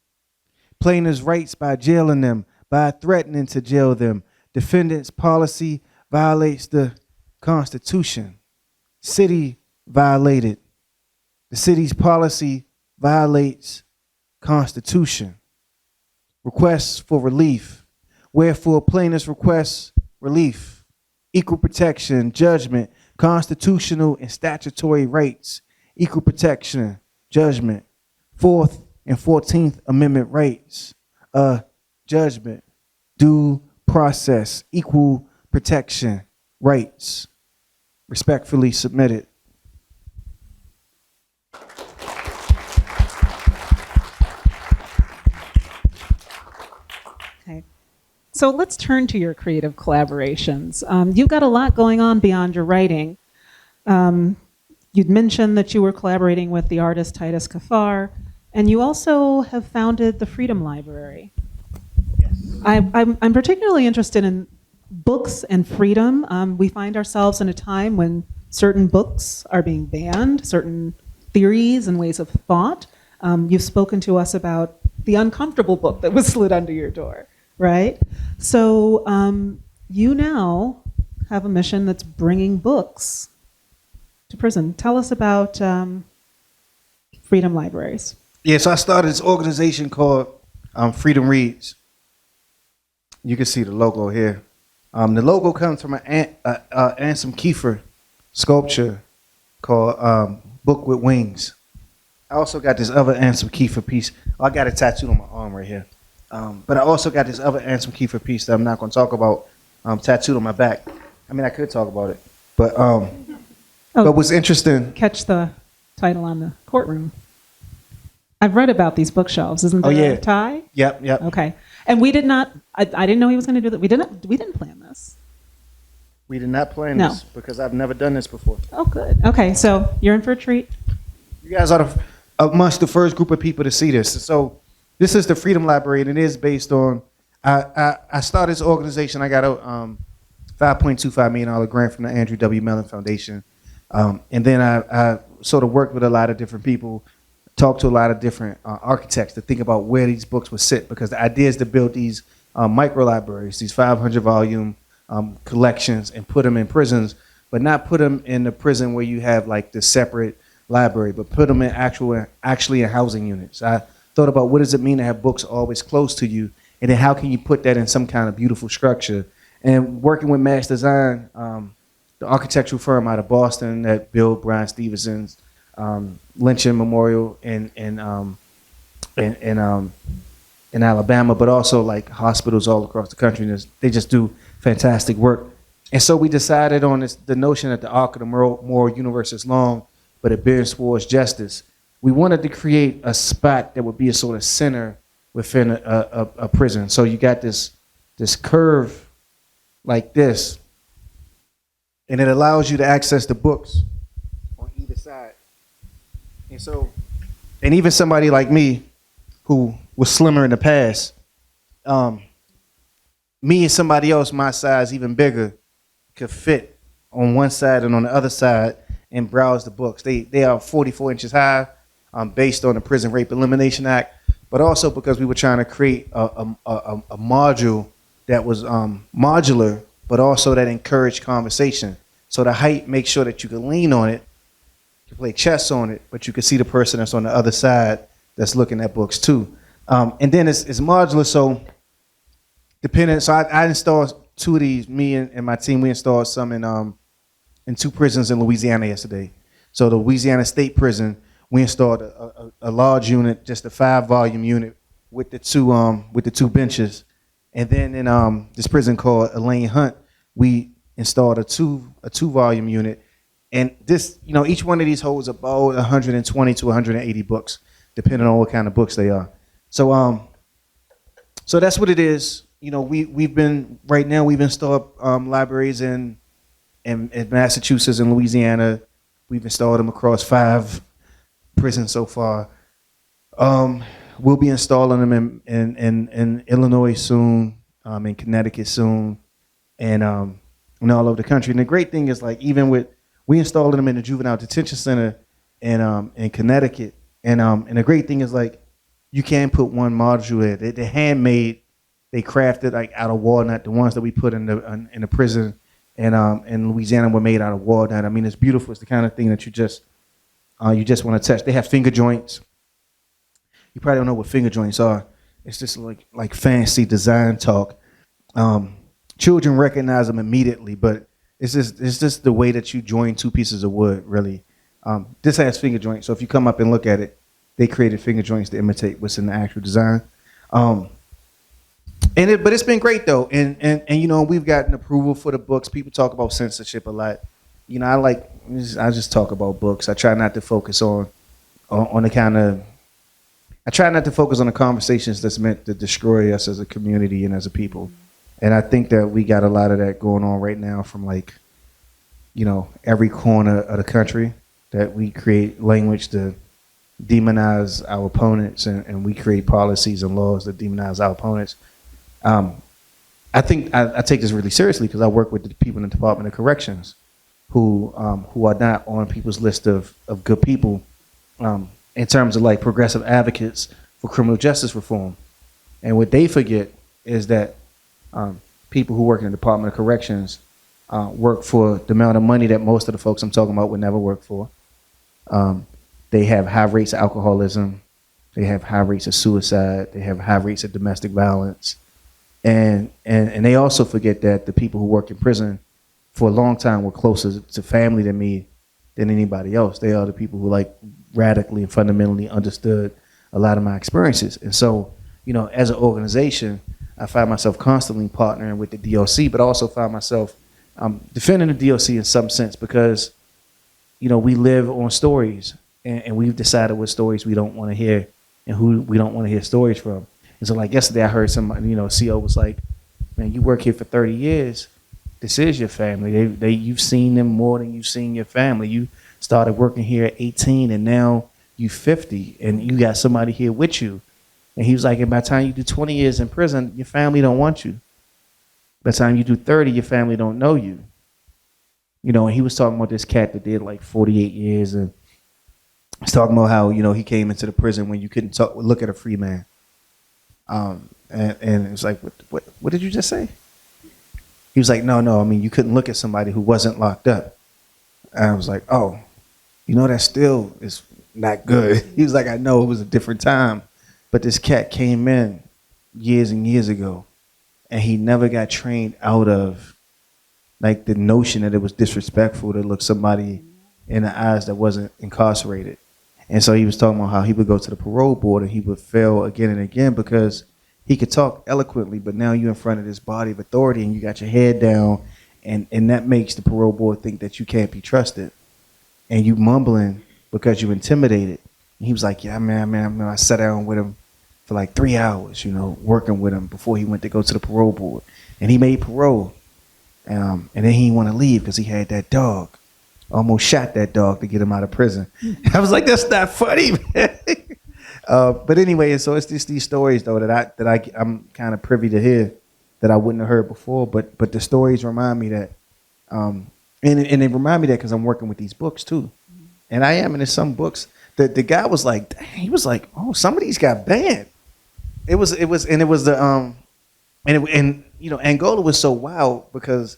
plaintiffs' rights by jailing them, by threatening to jail them. Defendant's policy violates the Constitution. City violated. The city's policy violates Constitution. Requests for relief. Wherefore plaintiffs request relief, equal protection, judgment, constitutional and statutory rights, equal protection, judgment, 4th and 14th Amendment rights, judgment, due process, equal protection, rights. Respectfully submitted. Okay. So let's turn to your creative collaborations. You've got a lot going on beyond your writing. You'd mentioned that you were collaborating with the artist Titus Kaphar, and you also have founded the Freedom Library. Yes. I'm particularly interested in books and freedom. We find ourselves in a time when certain books are being banned, certain theories and ways of thought. You've spoken to us about the uncomfortable book that was slid under your door, right? So you now have a mission that's bringing books to prison. Tell us about Freedom Libraries. Yeah, so I started this organization called Freedom Reads. You can see the logo here. The logo comes from an Anselm Kiefer sculpture called Book with Wings. I also got this other Anselm Kiefer piece. I got it tattooed on my arm right here. But I also got this other Anselm Kiefer piece that I'm not going to talk about tattooed on my back. I mean, I could talk about it. But what's interesting... Catch the title on the courtroom. I've read about these bookshelves. Isn't there a tie? Yep. Okay. And we did not... I didn't know he was going to do that. We didn't plan this. We did not plan No. this because I've never done this before. Oh, good. Okay, so you're in for a treat. You guys are amongst the first group of people to see this. So this is the Freedom Library, and it is based on... I started this organization. I got a $5.25 million grant from the Andrew W. Mellon Foundation. And then I sort of worked with a lot of different people, talked to a lot of different architects to think about where these books would sit, because the idea is to build these micro libraries, these 500 volume collections, and put them in prisons, but not put them in the prison where you have like the separate library, but put them in actually in housing units. I thought about what does it mean to have books always close to you, and then how can you put that in some kind of beautiful structure. And working with Mass Design, the architectural firm out of Boston that built Brian Stevenson's Lynching Memorial in Alabama, but also like hospitals all across the country. They just do fantastic work. And so we decided on the notion that the arc of the moral universe is long, but it bends towards justice. We wanted to create a spot that would be a sort of center within a prison. So you got this curve like this, and it allows you to access the books on either side. And so, and even somebody like me who was slimmer in the past, me and somebody else my size, even bigger, could fit on one side and on the other side and browse the books. They are 44 inches high, based on the Prison Rape Elimination Act, but also because we were trying to create a module that was modular, but also that encouraged conversation. So the height makes sure that you can lean on it, you can play chess on it, but you can see the person that's on the other side that's looking at books too. And then it's modular, so depending. So I installed two of these. Me and my team, we installed some in two prisons in Louisiana yesterday. So the Louisiana State Prison, we installed a large unit, just a 5-volume unit with the two benches. And then in this prison called Elaine Hunt, we installed a 2-volume unit. And this, each one of these holds about 120 to 180 books, depending on what kind of books they are. So so that's what it is. We've installed libraries in Massachusetts and Louisiana. We've installed them across 5 prisons so far. We'll be installing them in Illinois soon, in Connecticut soon, and all over the country. And the great thing is, we installed them in the juvenile detention center in Connecticut, and the great thing is, you can't put one module in. They're handmade. They crafted out of walnut. The ones that we put in the prison in Louisiana were made out of walnut. I mean, it's beautiful. It's the kind of thing that you just want to touch. They have finger joints. You probably don't know what finger joints are. It's just like fancy design talk. Children recognize them immediately, but it's just the way that you join two pieces of wood, really. This has finger joints, so if you come up and look at it, they created finger joints to imitate what's in the actual design. But it's been great though, and we've gotten approval for the books. People talk about censorship a lot. I just talk about books. I try not to focus on the kind of. I try not to focus on the conversations that's meant to destroy us as a community and as a people. And I think that we got a lot of that going on right now from every corner of the country, that we create language to demonize our opponents, and we create policies and laws that demonize our opponents. I think I take this really seriously because I work with the people in the Department of Corrections who are not on people's list of good people in terms of progressive advocates for criminal justice reform. And what they forget is that people who work in the Department of Corrections work for the amount of money that most of the folks I'm talking about would never work for. They have high rates of alcoholism. They have high rates of suicide. They have high rates of domestic violence. And they also forget that the people who work in prison for a long time were closer to family than me than anybody else. They are the people who like radically and fundamentally understood a lot of my experiences. And so, you know, as an organization, I find myself constantly partnering with the DOC, but I also find myself defending the DOC in some sense because, you know, we live on stories and we've decided what stories we don't want to hear and who we don't want to hear stories from. And so like yesterday I heard somebody, you know, a CO was like, man, you work here for 30 years. This is your family. You've seen them more than you've seen your family. You started working here at 18 and now you 50 and you got somebody here with you. And he was like, and by the time you do 20 years in prison, your family don't want you. By the time you do 30, your family don't know you. You know, and he was talking about this cat that did like 48 years and he's talking about how, you know, he came into the prison when you couldn't look at a free man. And it was like, what did you just say? He was like, no, I mean, you couldn't look at somebody who wasn't locked up. And I was like, oh, you know, that still is not good. He was like, I know it was a different time, but this cat came in years and years ago and he never got trained out of like the notion that it was disrespectful to look somebody in the eyes that wasn't incarcerated. And so he was talking about how he would go to the parole board and he would fail again and again because he could talk eloquently, but now you're in front of this body of authority and you got your head down and that makes the parole board think that you can't be trusted. And you mumbling because you're intimidated. And he was like, yeah, man, I sat down with him for like 3 hours, you know, working with him before he went to go to the parole board. And he made parole. And then he didn't want to leave because he had that dog. Almost shot that dog to get him out of prison. I was like, that's not funny, man. But anyway, so it's just these stories though that I'm kind of privy to hear that I wouldn't have heard before. But the stories remind me that, and they remind me that because I'm working with these books too, and I am. And there's some books that the guy was like, dang, he was like, oh, some of these got banned. It was the and you know, Angola was so wild because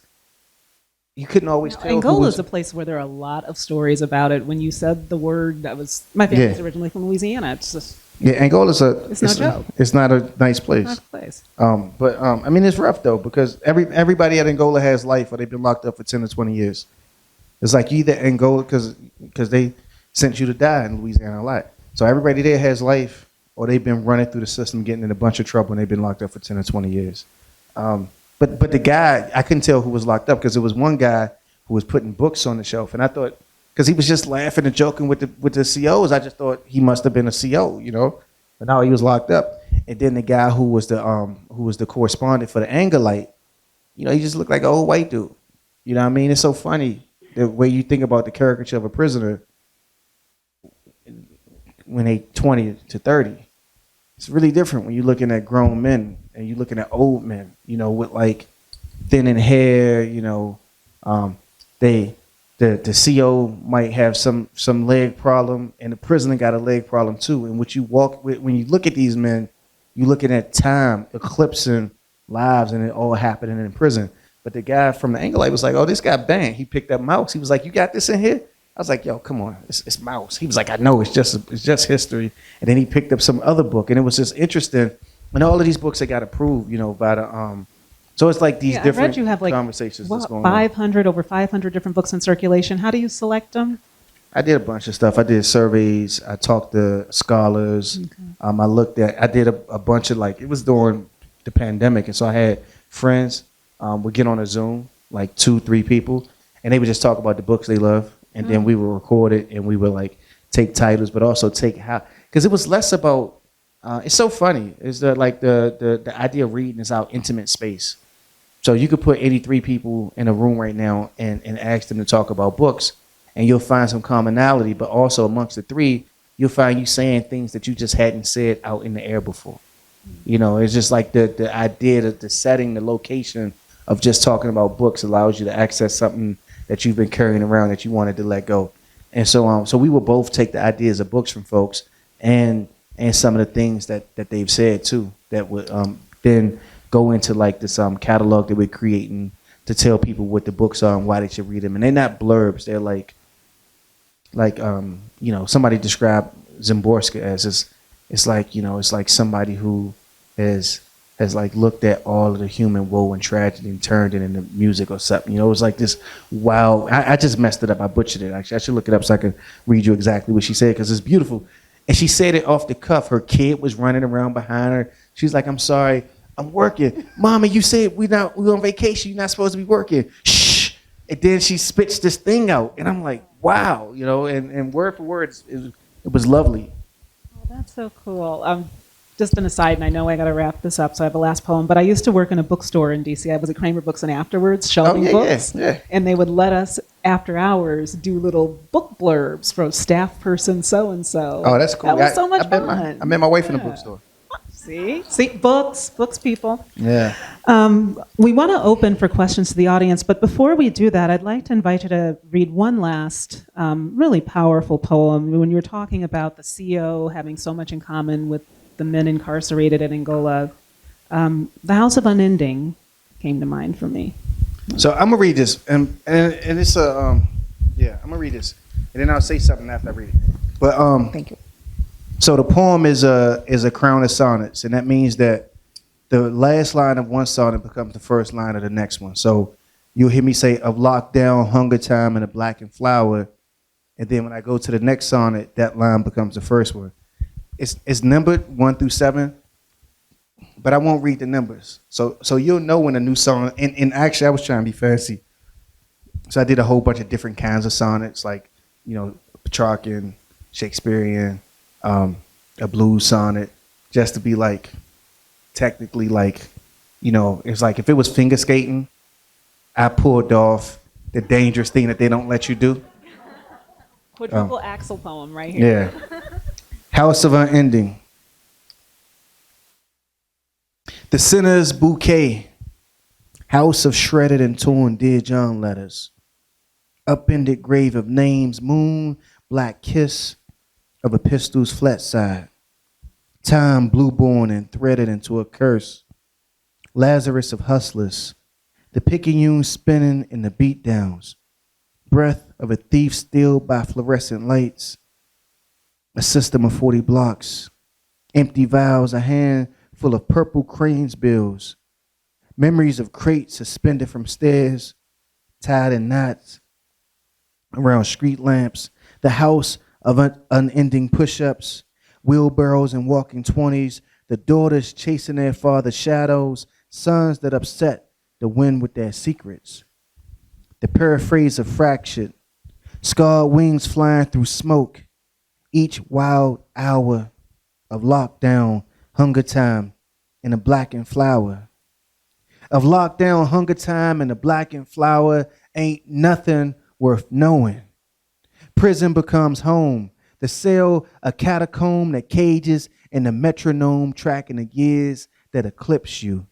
you couldn't always tell. Angola is a place where there are a lot of stories about it. When you said the word, that was my family's originally from Louisiana. It's just Angola's it's no joke. It's not a nice place. Not a place. But I mean, it's rough though because everybody at Angola has life, or they've been locked up for 10 or 20 years. It's like either Angola because they sent you to die in Louisiana a lot. So everybody there has life, or they've been running through the system, getting in a bunch of trouble, and they've been locked up for 10 or 20 years. But the guy, I couldn't tell who was locked up because there was one guy who was putting books on the shelf, and I thought, because he was just laughing and joking with the COs, I just thought he must have been a CO, you know. But no, he was locked up. And then the guy who was the correspondent for the Angolite, you know, he just looked like an old white dude. You know what I mean? It's so funny the way you think about the caricature of a prisoner when they 20 to 30. It's really different when you're looking at grown men and you're looking at old men, you know, with like thinning hair, you know. The CO might have some leg problem, and the prisoner got a leg problem too. And when you look at these men, you're looking at time eclipsing lives, and it all happening in prison. But the guy from the Angolite was like, "Oh, this guy banged. He picked up Mouse. He was like, you got this in here?" I was like, "Yo, come on, it's Mouse." He was like, "I know, it's just history." And then he picked up some other book, and it was just interesting. And all of these books that got approved, you know, by the So it's like these different I read you have like conversations that's going 500, over 500 different books in circulation. How do you select them? I did a bunch of stuff. I did surveys. I talked to scholars. Okay. I did a bunch of it was during the pandemic. And so I had friends would get on a Zoom, like 2-3 people, and they would just talk about the books they love. And then we would record it and we would like take titles, but also take because it was less about, it's so funny. Is that like the idea of reading is our intimate space. So you could put 83 people in a room right now and ask them to talk about books, and you'll find some commonality, but also amongst the three, you'll find you saying things that you just hadn't said out in the air before. You know, it's just like the idea that the setting, the location of just talking about books allows you to access something that you've been carrying around that you wanted to let go. And so we will both take the ideas of books from folks and some of the things that they've said too, that would then go into like this catalog that we're creating to tell people what the books are and why they should read them. And they're not blurbs. They're like somebody described Zimborska as it's like somebody who has like looked at all of the human woe and tragedy and turned it into music or something. It's like this wow. I just messed it up. I butchered it, actually. I should look it up so I can read you exactly what she said, because it's beautiful. And she said it off the cuff. Her kid was running around behind her. She's like, I'm sorry, I'm working. Mama, you said we're on vacation. You're not supposed to be working. Shh. And then she spits this thing out. And I'm like, wow, and word for word, it was lovely. Oh, that's so cool. Just an aside, and I know I got to wrap this up, so I have a last poem, but I used to work in a bookstore in D.C. I was at Kramer Books and Afterwards, shelving books, and they would let us, after hours, do little book blurbs for staff person so-and-so. Oh, that's cool. That was so much fun. I met my wife in the bookstore. See, books, people. Yeah. We want to open for questions to the audience, but before we do that, I'd like to invite you to read one last really powerful poem. When you were talking about the CO having so much in common with the men incarcerated in Angola, the House of Unending came to mind for me. So I'm gonna read this, and it's I'm gonna read this, and then I'll say something after I read it. But Thank you. So the poem is a crown of sonnets, and that means that the last line of one sonnet becomes the first line of the next one. So you'll hear me say of lockdown, hunger time, and a blackened flower, and then when I go to the next sonnet, that line becomes the first one. It's numbered 1 through 7, but I won't read the numbers. So you'll know when a new song, and actually I was trying to be fancy. So I did a whole bunch of different kinds of sonnets, like, Petrarchan, Shakespearean, a blues sonnet, just to be like, technically like, it's like if it was finger skating, I pulled off the dangerous thing that they don't let you do. Quadruple axle poem right here. Yeah. House of Unending. The sinner's bouquet. House of shredded and torn Dear John letters. Upended grave of names, moon, black kiss of a pistol's flat side. Time blue-born and threaded into a curse. Lazarus of hustlers. The picayune spinning in the beatdowns. Breath of a thief stilled by fluorescent lights. A system of 40 blocks, empty vials, a hand full of purple cranes bills, memories of crates suspended from stairs, tied in knots around street lamps, the house of unending push-ups, wheelbarrows and walking 20s, the daughters chasing their father's shadows, sons that upset the wind with their secrets. The paraphrase of fractured, scarred wings flying through smoke, each wild hour of lockdown, hunger time, and a blackened flower. Of lockdown, hunger time, and a blackened flower, ain't nothing worth knowing. Prison becomes home, the cell a catacomb that cages, and the metronome tracking the years that eclipse you.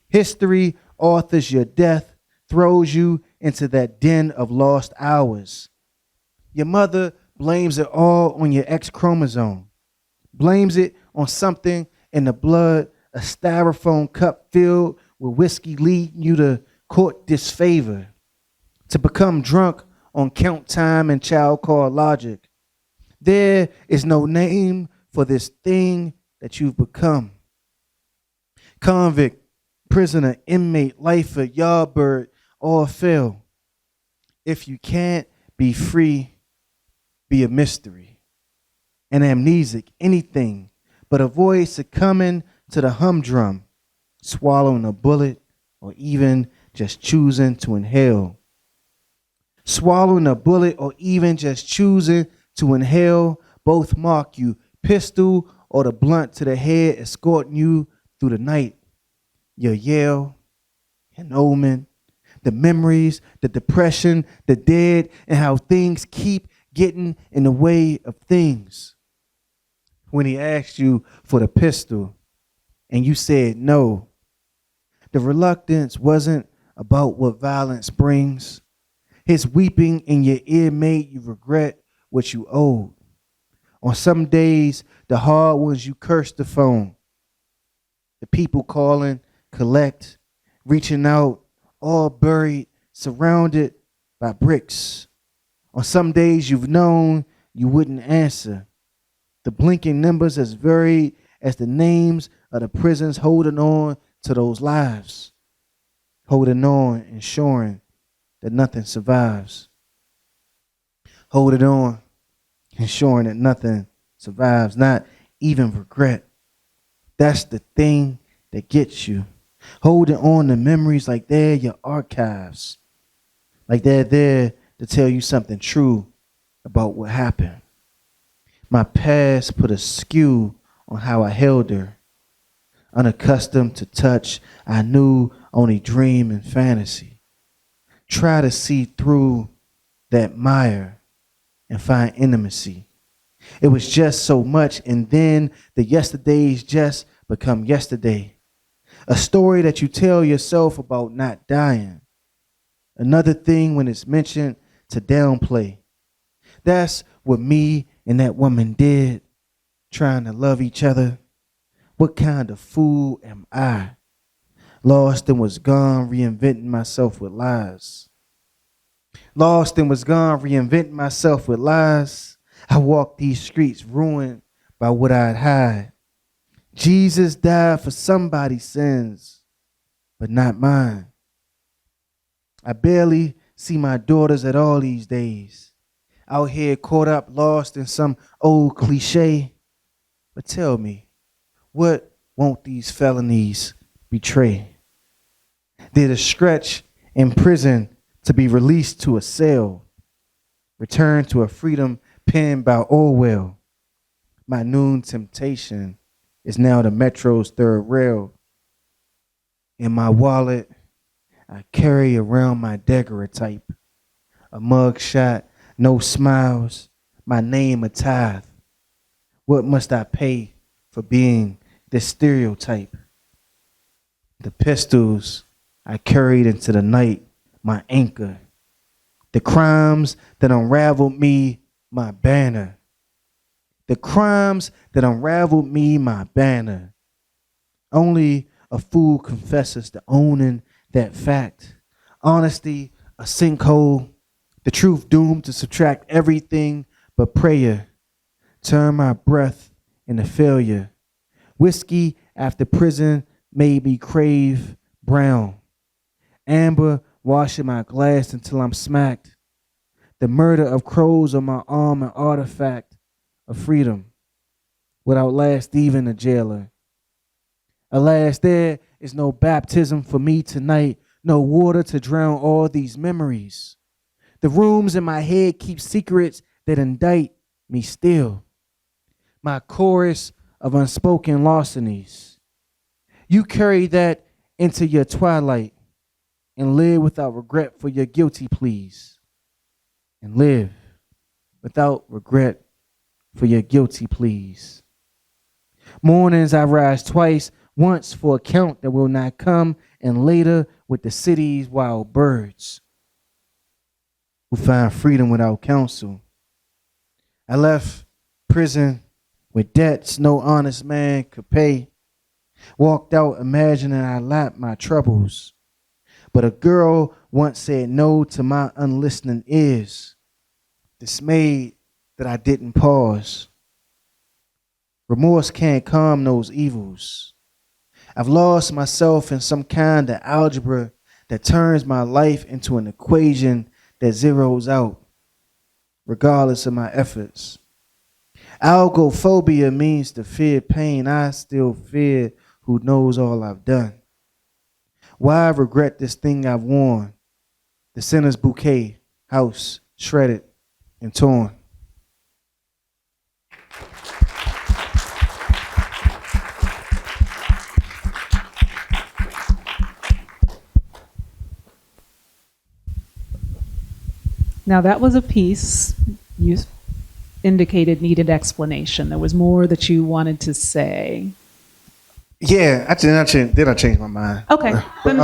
History authors your death, throws you into that den of lost hours. Your mother blames it all on your X chromosome, blames it on something in the blood, a styrofoam cup filled with whiskey leading you to court disfavor, to become drunk on count time and child called logic. There is no name for this thing that you've become. Convict, prisoner, inmate, lifer, yardbird, all fail. If you can't be free, be a mystery, an amnesic, anything, but avoid succumbing to the humdrum, swallowing a bullet, or even just choosing to inhale. Swallowing a bullet or even just choosing to inhale both mark you, pistol or the blunt to the head escorting you through the night. Your yell, an omen, the memories, the depression, the dead, and how things keep getting in the way of things. When he asked you for the pistol and you said no, the reluctance wasn't about what violence brings. His weeping in your ear made you regret what you owed. On some days, the hard ones, you cursed the phone. The people calling collect, reaching out, all buried, surrounded by bricks. On some days you've known you wouldn't answer. The blinking numbers as varied as the names of the prisons holding on to those lives. Holding on, ensuring that nothing survives. Holding on, ensuring that nothing survives, not even regret. That's the thing that gets you. Holding on to memories like they're your archives. Like they're there to tell you something true about what happened. My past put a skew on how I held her. Unaccustomed to touch, I knew only dream and fantasy. Try to see through that mire and find intimacy. It was just so much, and then the yesterdays just become yesterday. A story that you tell yourself about not dying. Another thing when it's mentioned to downplay. That's what me and that woman did, trying to love each other. What kind of fool am I? Lost and was gone, reinventing myself with lies. Lost and was gone, reinventing myself with lies. I walked these streets ruined by what I'd hide. Jesus died for somebody's sins, but not mine. I barely see my daughters at all these days. Out here caught up, lost in some old cliche. But tell me, what won't these felonies betray? Did a stretch in prison to be released to a cell, return to a freedom penned by Orwell? My noon temptation is now the metro's third rail. In my wallet, I carry around my daguerreotype, a mug shot, no smiles, my name a tithe. What must I pay for being this stereotype? The pistols I carried into the night, my anchor. The crimes that unraveled me, my banner. The crimes that unraveled me, my banner. Only a fool confesses to owning that fact. Honesty, a sinkhole. The truth doomed to subtract everything but prayer. Turn my breath into failure. Whiskey after prison made me crave brown. Amber washing my glass until I'm smacked. The murder of crows on my arm, an artifact of freedom would outlast even a jailer. Alas, there is no baptism for me tonight, no water to drown all these memories. The rooms in my head keep secrets that indict me still. My chorus of unspoken larcenies. You carry that into your twilight and live without regret for your guilty pleas. And live without regret for your guilty pleas. Mornings I rise twice, once for a count that will not come, and later with the city's wild birds who find freedom without counsel. I left prison with debts no honest man could pay. Walked out imagining I lapped my troubles. But a girl once said no to my unlistening ears, dismayed that I didn't pause. Remorse can't calm those evils. I've lost myself in some kind of algebra that turns my life into an equation that zeroes out, regardless of my efforts. Algophobia means to fear pain. I still fear who knows all I've done. Why regret this thing I've worn? The sinner's bouquet, house shredded and torn. Now that was a piece you indicated needed explanation. There was more that you wanted to say. Yeah, I changed my mind. Okay. But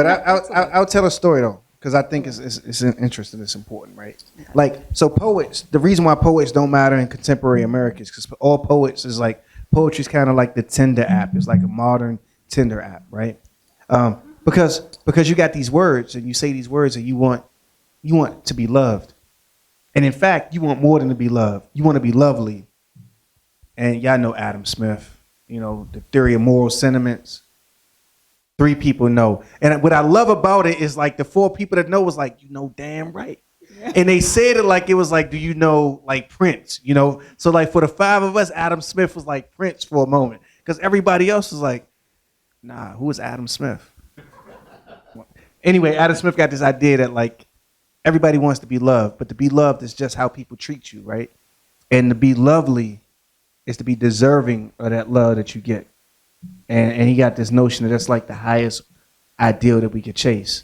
I'll tell a story though, because I think it's interesting, it's important, right? Like, so poets, the reason why poets don't matter in contemporary America is because all poets is like, poetry's kind of like the Tinder app. It's like a modern Tinder app, right? Because you got these words and you say these words and you want to be loved. And in fact, you want more than to be loved. You want to be lovely. And y'all know Adam Smith, the theory of moral sentiments. 3 people know. And what I love about it is like the 4 people that know was like, damn right. And they said it like it was like, do you know like Prince, So like for the 5 of us, Adam Smith was like Prince for a moment. Because everybody else was like, nah, who is Adam Smith? Anyway, Adam Smith got this idea that like everybody wants to be loved, but to be loved is just how people treat you, right? And to be lovely is to be deserving of that love that you get. And he got this notion that that's like the highest ideal that we could chase.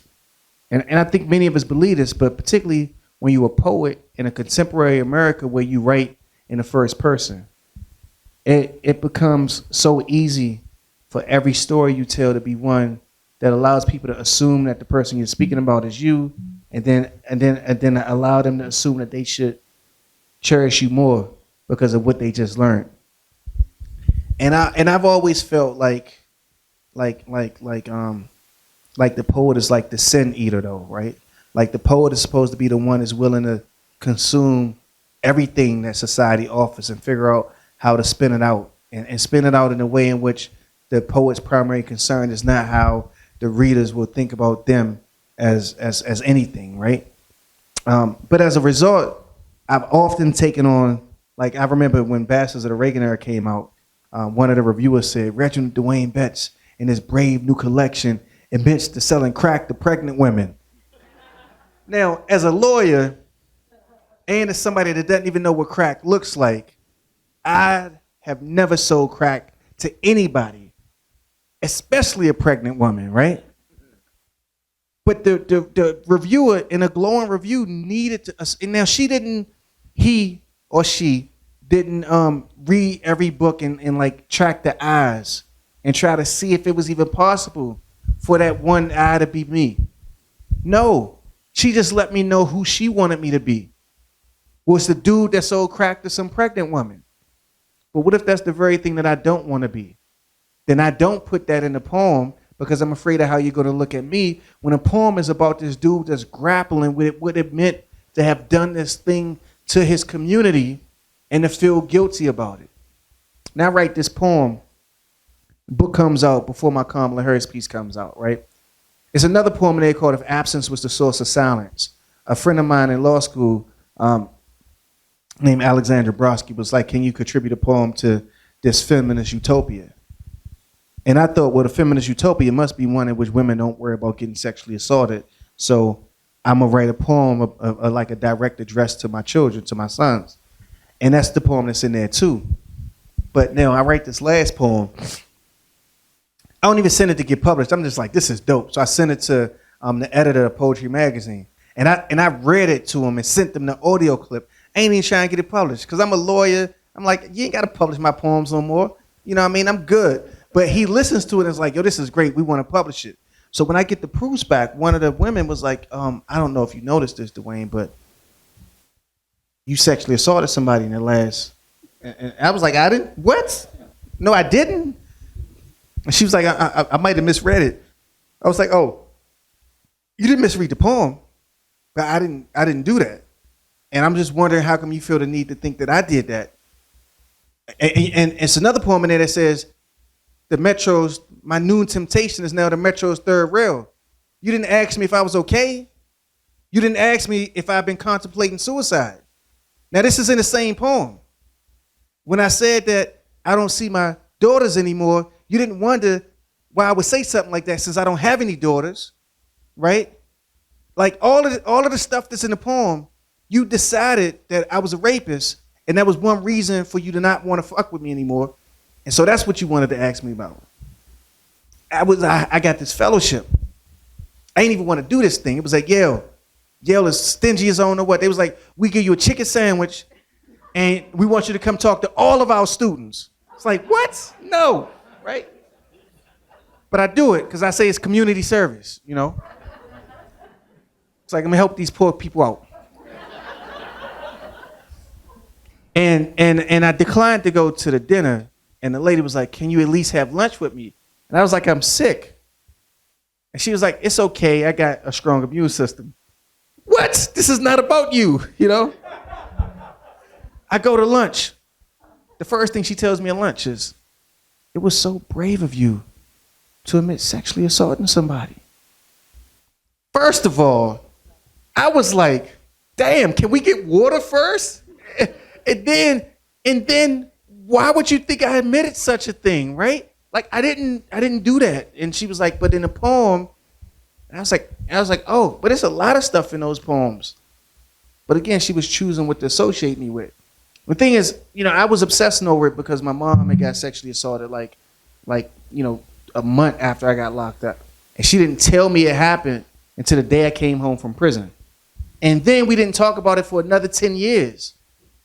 And I think many of us believe this, but particularly when you're a poet in a contemporary America where you write in the first person, it becomes so easy for every story you tell to be one that allows people to assume that the person you're speaking about is you, and then allow them to assume that they should cherish you more because of what they just learned. And I've always felt like the poet is like the sin eater though, right? Like the poet is supposed to be the one that's willing to consume everything that society offers and figure out how to spin it out and spin it out in a way in which the poet's primary concern is not how the readers will think about them as anything, right? But as a result, I've often taken on, like I remember when Bastards of the Reagan Era came out, one of the reviewers said, Reginald Dwayne Betts in his brave new collection admits to selling crack to pregnant women. Now, as a lawyer, and as somebody that doesn't even know what crack looks like, I have never sold crack to anybody, especially a pregnant woman, right? But the reviewer in a glowing review needed to, and now he or she didn't read every book and like track the eyes and try to see if it was even possible for that one eye to be me. No, she just let me know who she wanted me to be. Was the dude that sold crack to some pregnant woman. But what if that's the very thing that I don't want to be? Then I don't put that in the poem because I'm afraid of how you're going to look at me when a poem is about this dude that's grappling with what it meant to have done this thing to his community and to feel guilty about it. Now I write this poem. The book comes out before my Kamala Harris piece comes out, right? It's another poem in there called If Absence Was the Source of Silence. A friend of mine in law school named Alexandra Brodsky was like, can you contribute a poem to this feminist utopia? And I thought, well, the feminist utopia must be one in which women don't worry about getting sexually assaulted. So I'm going to write a poem like a direct address to my children, to my sons. And that's the poem that's in there too. But now I write this last poem. I don't even send it to get published. I'm just like, this is dope. So I sent it to the editor of Poetry Magazine. And I read it to him and sent them the audio clip. I ain't even trying to get it published because I'm a lawyer. I'm like, you ain't got to publish my poems no more. You know what I mean? I'm good. But he listens to it and is like, yo, this is great. We want to publish it. So when I get the proofs back, one of the women was like, I don't know if you noticed this, Dwayne, but you sexually assaulted somebody in the last. And I was like, I didn't? What? No, I didn't. And she was like, I might have misread it. I was like, oh, you didn't misread the poem, but I didn't do that. And I'm just wondering how come you feel the need to think that I did that. And it's another poem in there that says, my noon temptation is now the Metro's third rail. You didn't ask me if I was okay. You didn't ask me if I've been contemplating suicide. Now this is in the same poem. When I said that I don't see my daughters anymore, you didn't wonder why I would say something like that since I don't have any daughters, right? Like all of the stuff that's in the poem, you decided that I was a rapist, and that was one reason for you to not want to fuck with me anymore. And so that's what you wanted to ask me about. I got this fellowship. I didn't even want to do this thing. It was like Yale. Yale is stingy as I don't know what. They was like, we give you a chicken sandwich, and we want you to come talk to all of our students. It's like, what? No, right? But I do it because I say it's community service, you know? It's like, I'm gonna help these poor people out. And I declined to go to the dinner, and the lady was like, can you at least have lunch with me? And I was like, I'm sick. And she was like, it's okay. I got a strong immune system. What? This is not about you, you know? I go to lunch. The first thing she tells me at lunch is, it was so brave of you to admit sexually assaulting somebody. First of all, I was like, damn, can we get water first? And then why would you think I admitted such a thing, right? Like I didn't do that. And she was like, but in the poem, and I was like, oh, but there's a lot of stuff in those poems. But again, she was choosing what to associate me with. The thing is, you know, I was obsessing over it because my mom had got sexually assaulted like, you know, a month after I got locked up. And she didn't tell me it happened until the day I came home from prison. And then we didn't talk about it for another 10 years.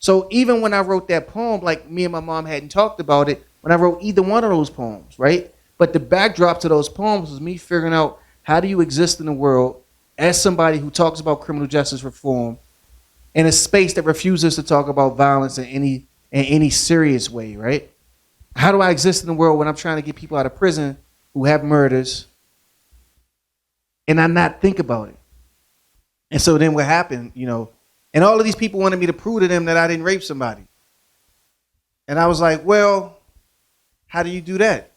So even when I wrote that poem, like me and my mom hadn't talked about it when I wrote either one of those poems, right? But the backdrop to those poems was me figuring out how do you exist in the world as somebody who talks about criminal justice reform in a space that refuses to talk about violence in any serious way, right? How do I exist in the world when I'm trying to get people out of prison who have murders and I not think about it? And so then what happened, you know, and all of these people wanted me to prove to them that I didn't rape somebody. And I was like, well, how do you do that?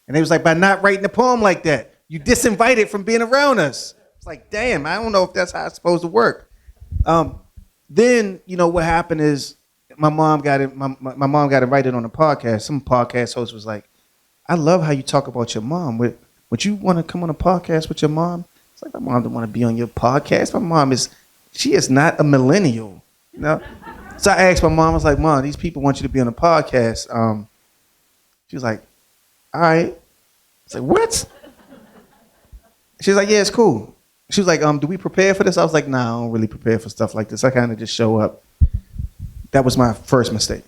And they was like, by not writing a poem like that. You disinvited from being around us. It's like, damn, I don't know if that's how it's supposed to work. Then, you know, what happened is my mom got invited on a podcast. Some podcast host was like, I love how you talk about your mom. Would you want to come on a podcast with your mom? It's like, my mom don't want to be on your podcast. My mom she is not a millennial, you know? So I asked my mom, I was like, Mom, these people want you to be on a podcast. She was like, all right. I was like, what? She was like, yeah, it's cool. She was like, do we prepare for this? I was like, nah, I don't really prepare for stuff like this. I kind of just show up. That was my first mistake.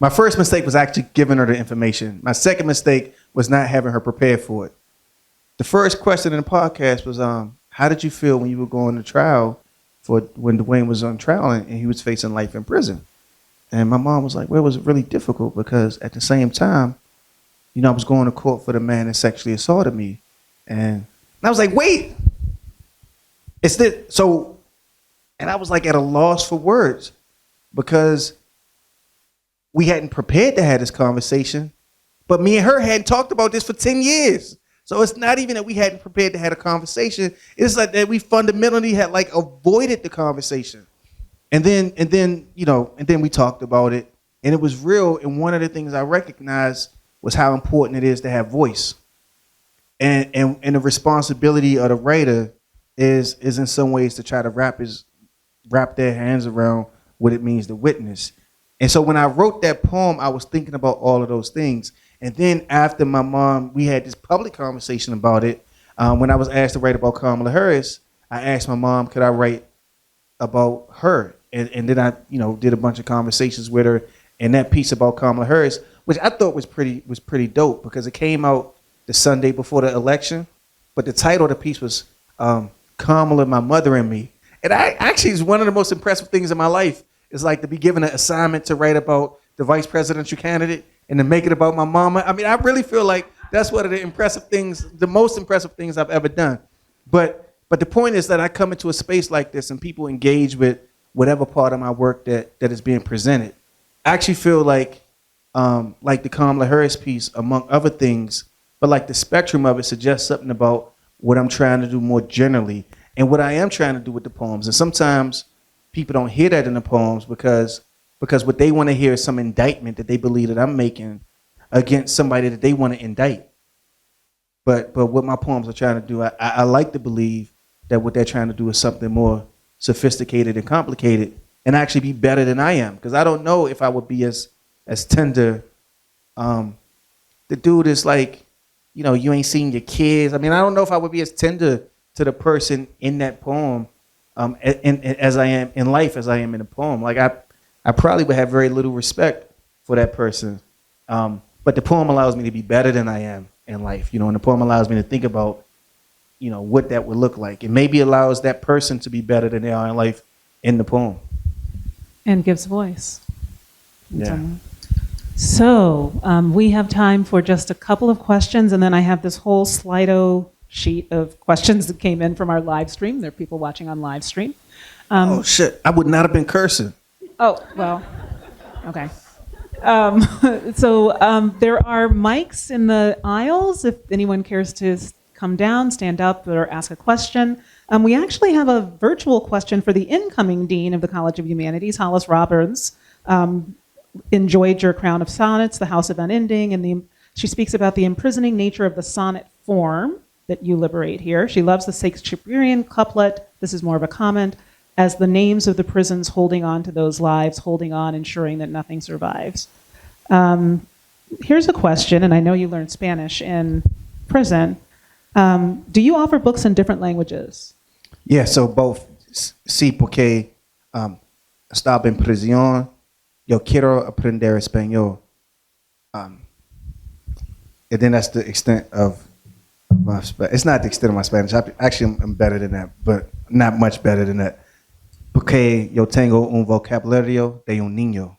My first mistake was actually giving her the information. My second mistake was not having her prepared for it. The first question in the podcast was, how did you feel when you were going to trial for when Dwayne was on trial and he was facing life in prison? And my mom was like, well, it was really difficult because at the same time, you know, I was going to court for the man that sexually assaulted me. And I was like, wait, it's this. So, and I was like at a loss for words because we hadn't prepared to have this conversation, but me and her hadn't talked about this for 10 years. So it's not even that we hadn't prepared to have a conversation. It's like that we fundamentally had like avoided the conversation. And then we talked about it and it was real. And one of the things I recognized was how important it is to have voice. And the responsibility of the writer is in some ways to try to wrap their hands around what it means to witness. And so when I wrote that poem, I was thinking about all of those things. And then after my mom, we had this public conversation about it. When I was asked to write about Kamala Harris, I asked my mom, could I write about her? And then I, you know, did a bunch of conversations with her. And that piece about Kamala Harris, which I thought was pretty dope because it came out the Sunday before the election. But the title of the piece was Kamala, My Mother and Me. And I actually is one of the most impressive things in my life is like to be given an assignment to write about the vice presidential candidate and to make it about my mama. I mean, I really feel like that's one of the most impressive things I've ever done. But the point is that I come into a space like this and people engage with whatever part of my work that is being presented. I actually feel like the Kamala Harris piece, among other things, but like the spectrum of it suggests something about what I'm trying to do more generally and what I am trying to do with the poems. And sometimes people don't hear that in the poems because what they want to hear is some indictment that they believe that I'm making against somebody that they want to indict. But what my poems are trying to do, I like to believe that what they're trying to do is something more sophisticated and complicated and actually be better than I am. Because I don't know if I would be as tender. The dude is like, you know, you ain't seen your kids. I mean, I don't know if I would be as tender to the person in that poem as I am in life as I am in the poem. Like I probably would have very little respect for that person. But the poem allows me to be better than I am in life, you know, and the poem allows me to think about, you know, what that would look like. It maybe allows that person to be better than they are in life in the poem. And gives voice. Yeah. So we have time for just a couple of questions, and then I have this whole Slido sheet of questions that came in from our live stream. There are people watching on live stream. Oh shit! I would not have been cursing. Oh, well, okay. There are mics in the aisles if anyone cares to come down, stand up, or ask a question. We actually have a virtual question for the incoming Dean of the College of Humanities, Hollis Roberts. Enjoyed your Crown of Sonnets, The House of Unending, and she speaks about the imprisoning nature of the sonnet form that you liberate here. She loves the Shakespearean couplet, this is more of a comment, as the names of the prisons holding on to those lives, holding on, ensuring that nothing survives. Here's a question, and I know you learned Spanish in prison. Do you offer books in different languages? Yeah, so both. Sí, porque estaba en prisión. Yo quiero aprender español. And then that's the extent of my Spanish. It's not the extent of my Spanish. I'm better than that, but not much better than that. Porque yo tengo un vocabulario de un niño.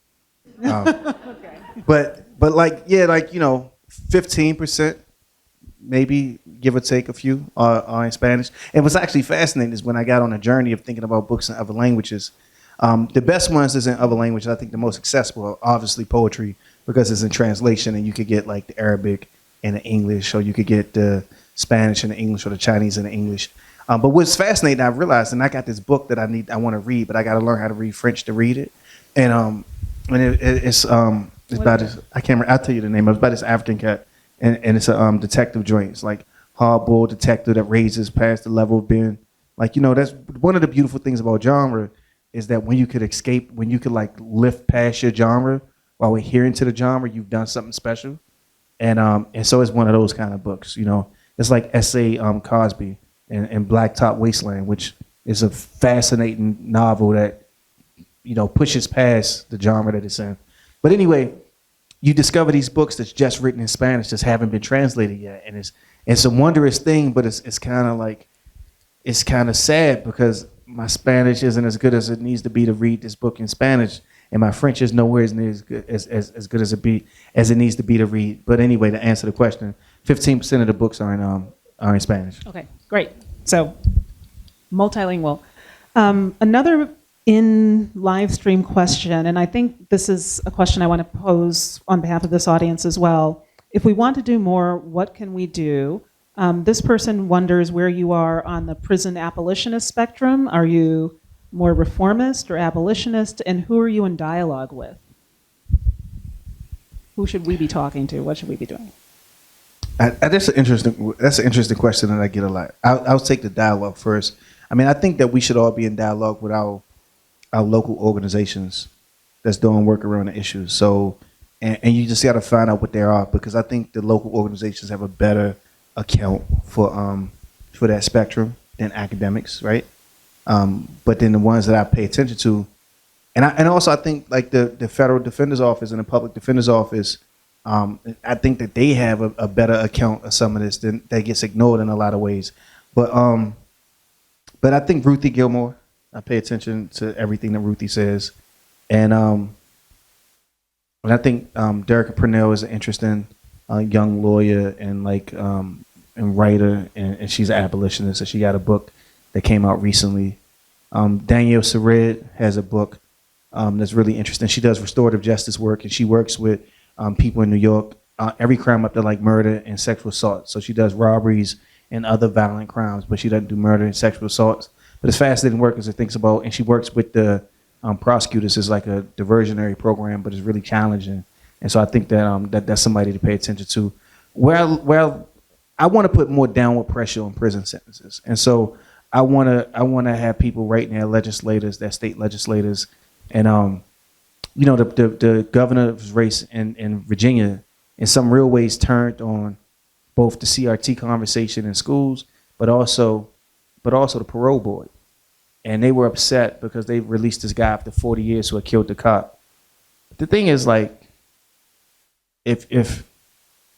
Okay. But like, yeah, like, 15%, maybe, give or take a few, are in Spanish. And what's actually fascinating is when I got on a journey of thinking about books in other languages, the best ones is in other languages. I think the most accessible are obviously poetry, because it's in translation, and you could get like the Arabic and the English, or you could get the Spanish and the English, or the Chinese and the English. But what's fascinating, I realized, and I got this book that I want to read, but I got to learn how to read French to read it. And it's about this, I can't remember, I'll tell you the name. It's about this African cat, and it's a detective joint. It's like hardboiled detective that raises past the level of being like, that's one of the beautiful things about genre, is that when you could escape, when you could like lift past your genre while adhering to the genre, you've done something special. And so it's one of those kind of books. It's like S.A. Cosby and Blacktop Wasteland, which is a fascinating novel that pushes past the genre that it's in. But anyway, you discover these books that's just written in Spanish, just haven't been translated yet, and it's a wondrous thing. But it's kind of like, it's kind of sad, because my Spanish isn't as good as it needs to be to read this book in Spanish, and my French is nowhere near as good as it needs to be to read. But anyway, to answer the question, 15% of the books are in Spanish. Okay, great. So, multilingual. Another in live stream question, and I think this is a question I want to pose on behalf of this audience as well. If we want to do more, what can we do? This person wonders where you are on the prison abolitionist spectrum. Are you more reformist or abolitionist, and who are you in dialogue with? Who should we be talking to? What should we be doing? That's an interesting question that I get a lot. I'll take the dialogue first. I mean, I think that we should all be in dialogue with our local organizations that's doing work around the issues. So, and you just got to find out what they are, because I think the local organizations have a better account for that spectrum than academics, right? But then the ones that I pay attention to, and also I think like the Federal Defender's Office and the Public Defender's Office, I think that they have a better account of some of this that gets ignored in a lot of ways. But I think Ruthie Gilmore, I pay attention to everything that Ruthie says, and I think Derek Purnell is an interesting young lawyer and and writer, and she's an abolitionist. So she got a book that came out recently. Danielle Sered has a book that's really interesting. She does restorative justice work, and she works with people in New York, every crime up to like murder and sexual assault. So she does robberies and other violent crimes, but she doesn't do murder and sexual assaults. But it's fascinating work as it thinks about, and she works with the prosecutors as like a diversionary program, but it's really challenging. And so I think that that's somebody to pay attention to. Well, I want to put more downward pressure on prison sentences, and so I want to have people right now, legislators, that state legislators, and the governor's race in Virginia, in some real ways turned on both the CRT conversation in schools, but also the parole board. And they were upset because they released this guy after 40 years who had killed the cop. The thing is, like, if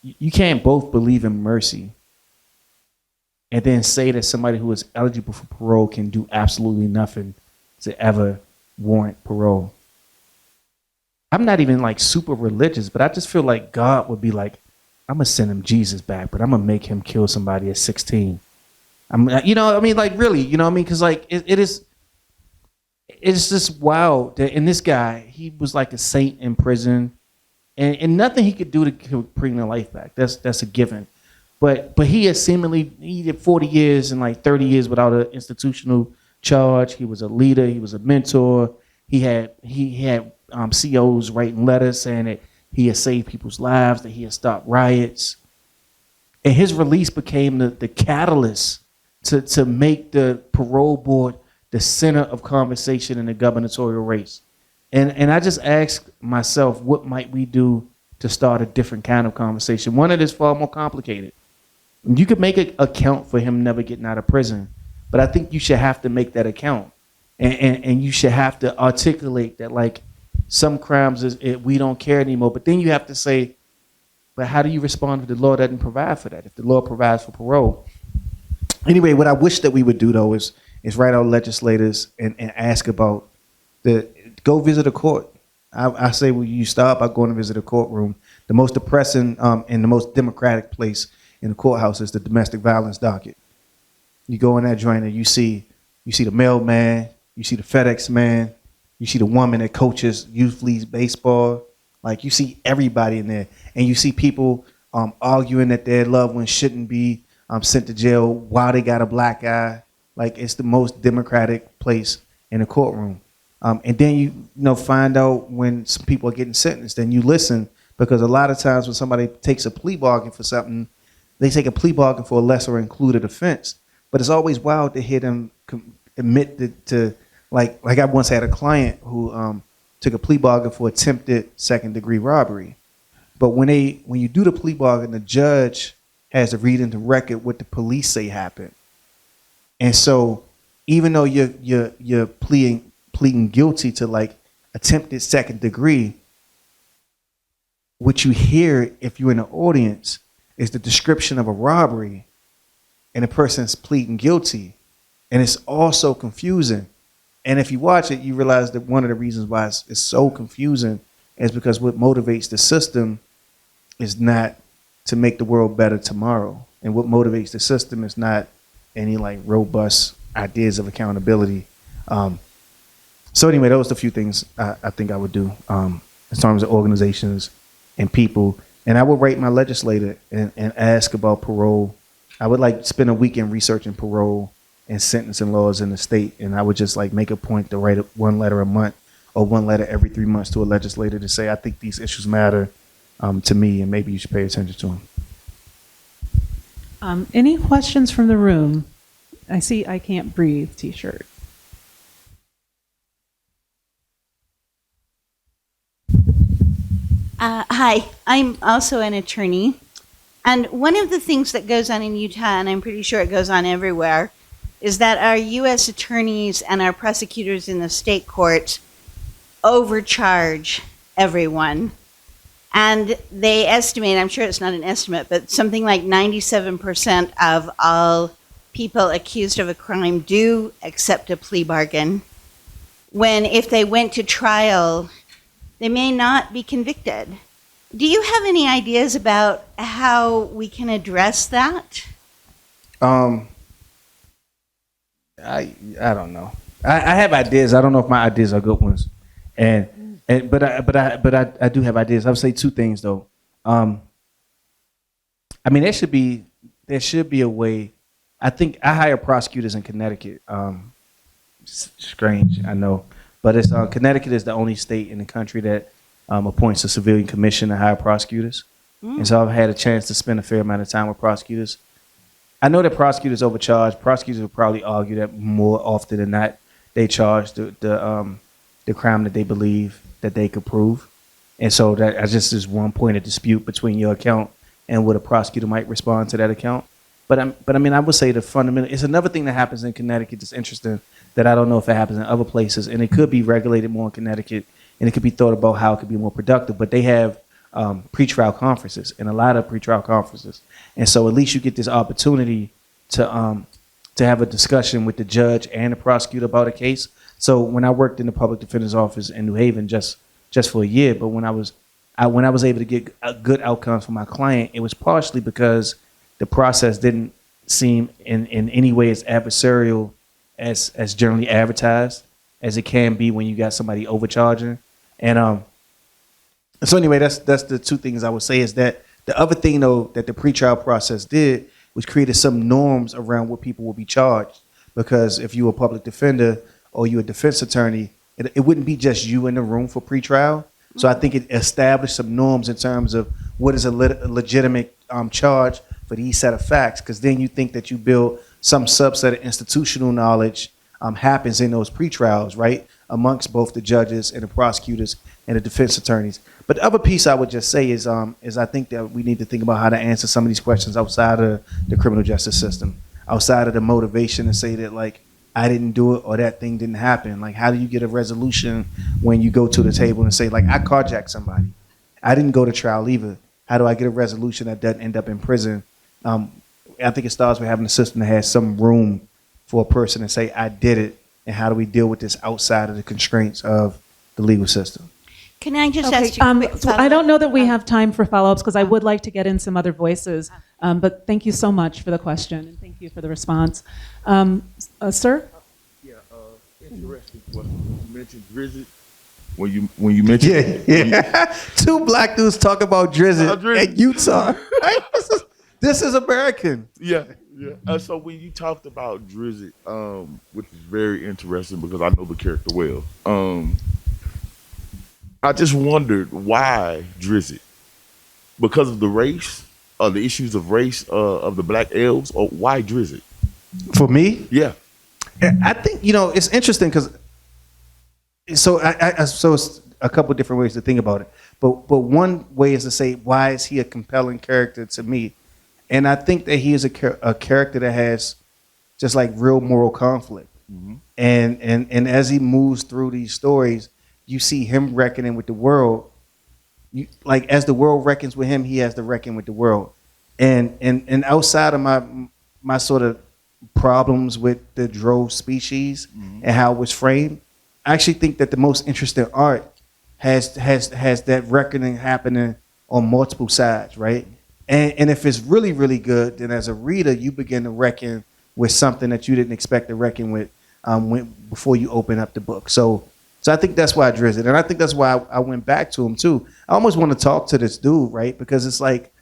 you can't both believe in mercy and then say that somebody who is eligible for parole can do absolutely nothing to ever warrant parole. I'm not even like super religious, but I just feel like God would be like, I'm gonna send him Jesus back, but I'm gonna make him kill somebody at 16. You know what I mean? Like really, you know what I mean? Because like it's just wild that, and this guy, he was like a saint in prison, and nothing he could do to bring their life back. That's a given. But he had he did 40 years and like 30 years without an institutional charge. He was a leader. He was a mentor. He had COs writing letters saying that he had saved people's lives, that he had stopped riots. And his release became the catalyst to make the parole board the center of conversation in the gubernatorial race. And I just asked myself, what might we do to start a different kind of conversation? One that is far more complicated. You could make an account for him never getting out of prison, but I think you should have to make that account. And you should have to articulate that, like, some crimes we don't care anymore. But then you have to say, but how do you respond if the law doesn't provide for that? If the law provides for parole? Anyway, what I wish that we would do, though, is write our legislators and ask about go visit a court. I say, well, you start by going to visit a courtroom. The most depressing and the most democratic place in the courthouse is the domestic violence docket. You go in that joint and you see the mailman, you see the FedEx man, you see the woman that coaches youth league baseball. Like, you see everybody in there, and you see people arguing that their loved ones shouldn't be sent to jail while they got a black eye. Like, it's the most democratic place in the courtroom. And then you find out when some people are getting sentenced, and you listen, because a lot of times when somebody takes a plea bargain for something, they take a plea bargain for a lesser included offense. But it's always wild to hear them admit to like I once had a client who took a plea bargain for attempted second-degree robbery. But when you do the plea bargain, the judge has to read into record what the police say happened. And so even though you're pleading guilty to like attempted second degree, what you hear if you're in the audience is the description of a robbery, and the person's pleading guilty, and it's all so confusing. And if you watch it, you realize that one of the reasons why it's so confusing is because what motivates the system is not to make the world better tomorrow, and what motivates the system is not any like robust ideas of accountability. So anyway, those are the few things I think I would do in terms of organizations and people. And I would write my legislator and ask about parole. I would like spend a weekend researching parole and sentencing laws in the state. And I would just like make a point to write one letter a month or one letter every 3 months to a legislator to say, I think these issues matter to me, and maybe you should pay attention to them. Any questions from the room? I see I Can't Breathe t-shirt. Hi, I'm also an attorney. And one of the things that goes on in Utah, and I'm pretty sure it goes on everywhere, is that our U.S. attorneys and our prosecutors in the state courts overcharge everyone. And they estimate, I'm sure it's not an estimate, but something like 97% of all people accused of a crime do accept a plea bargain, when if they went to trial, they may not be convicted. Do you have any ideas about how we can address that? I don't know. I have ideas. I don't know if my ideas are good ones, but I do have ideas. I would say two things though. I mean, there should be a way. I think I hire prosecutors in Connecticut. Strange, I know. But it's Connecticut is the only state in the country that appoints a civilian commission to hire prosecutors. And so I've had a chance to spend a fair amount of time with prosecutors. I know that prosecutors overcharge. Prosecutors will probably argue that more often than not, they charge the crime that they believe that they could prove. And so that just is one point of dispute between your account and what a prosecutor might respond to that account. But I mean, I would say the fundamental, it's another thing that happens in Connecticut that's interesting that I don't know if it happens in other places, and it could be regulated more in Connecticut, and it could be thought about how it could be more productive. But they have pretrial conferences, and a lot of pretrial conferences, and so at least you get this opportunity to have a discussion with the judge and the prosecutor about a case. So when I worked in the public defender's office in New Haven just just for a year. But when I was able to get a good outcomes for my client, it was partially because the process didn't seem in any way as adversarial as generally advertised as it can be when you got somebody overcharging. And so anyway, that's the two things I would say. Is that the other thing though that the pretrial process did was created some norms around what people will be charged. Because if you were a public defender or you a defense attorney, it wouldn't be just you in the room for pretrial. So I think it established some norms in terms of what is a legitimate charge for these set of facts. Because then you think that you build some subset of institutional knowledge happens in those pretrials, right, amongst both the judges and the prosecutors and the defense attorneys. But the other piece I would just say is I think that we need to think about how to answer some of these questions outside of the criminal justice system, outside of the motivation to say that, like, I didn't do it or that thing didn't happen. Like, how do you get a resolution when you go to the table and say, like, I carjacked somebody. I didn't go to trial either. How do I get a resolution that doesn't end up in prison? I think it starts with having a system that has some room for a person to say, I did it, and how do we deal with this outside of the constraints of the legal system? Can I just Okay, ask you a quick so I follow-up? don't know that we have time for follow-ups because I would like to get in some other voices. But thank you so much for the question and thank you for the response. Sir? Yeah, interesting question. You mentioned Drizzy. When you mentioned Yeah. Two black dudes talk about Drizzy Drizzy. in Utah. Right? This is American. yeah. So when you talked about Drizzy, which is very interesting because I know the character well. I just wondered why Drizzy, because of the race, or the issues of race of the black elves, or why Drizzy? For me, Yeah. I think, it's interesting because so it's a couple of different ways to think about it. But one way is to say, why is he a compelling character to me? And I think that he is a character that has just like real moral conflict. Mm-hmm. And as he moves through these stories, you see him reckoning with the world. Like as the world reckons with him, he has to reckon with the world. And outside of my sort of problems with the drove species and how it was framed, I actually think that the most interesting art has that reckoning happening on multiple sides, right? And if it's really, really good, then as a reader, you begin to reckon with something that you didn't expect to reckon with before you open up the book. So I think that's why I Drizzy, and I think that's why I went back to him too. I almost want to talk to this dude, right? Because it's like,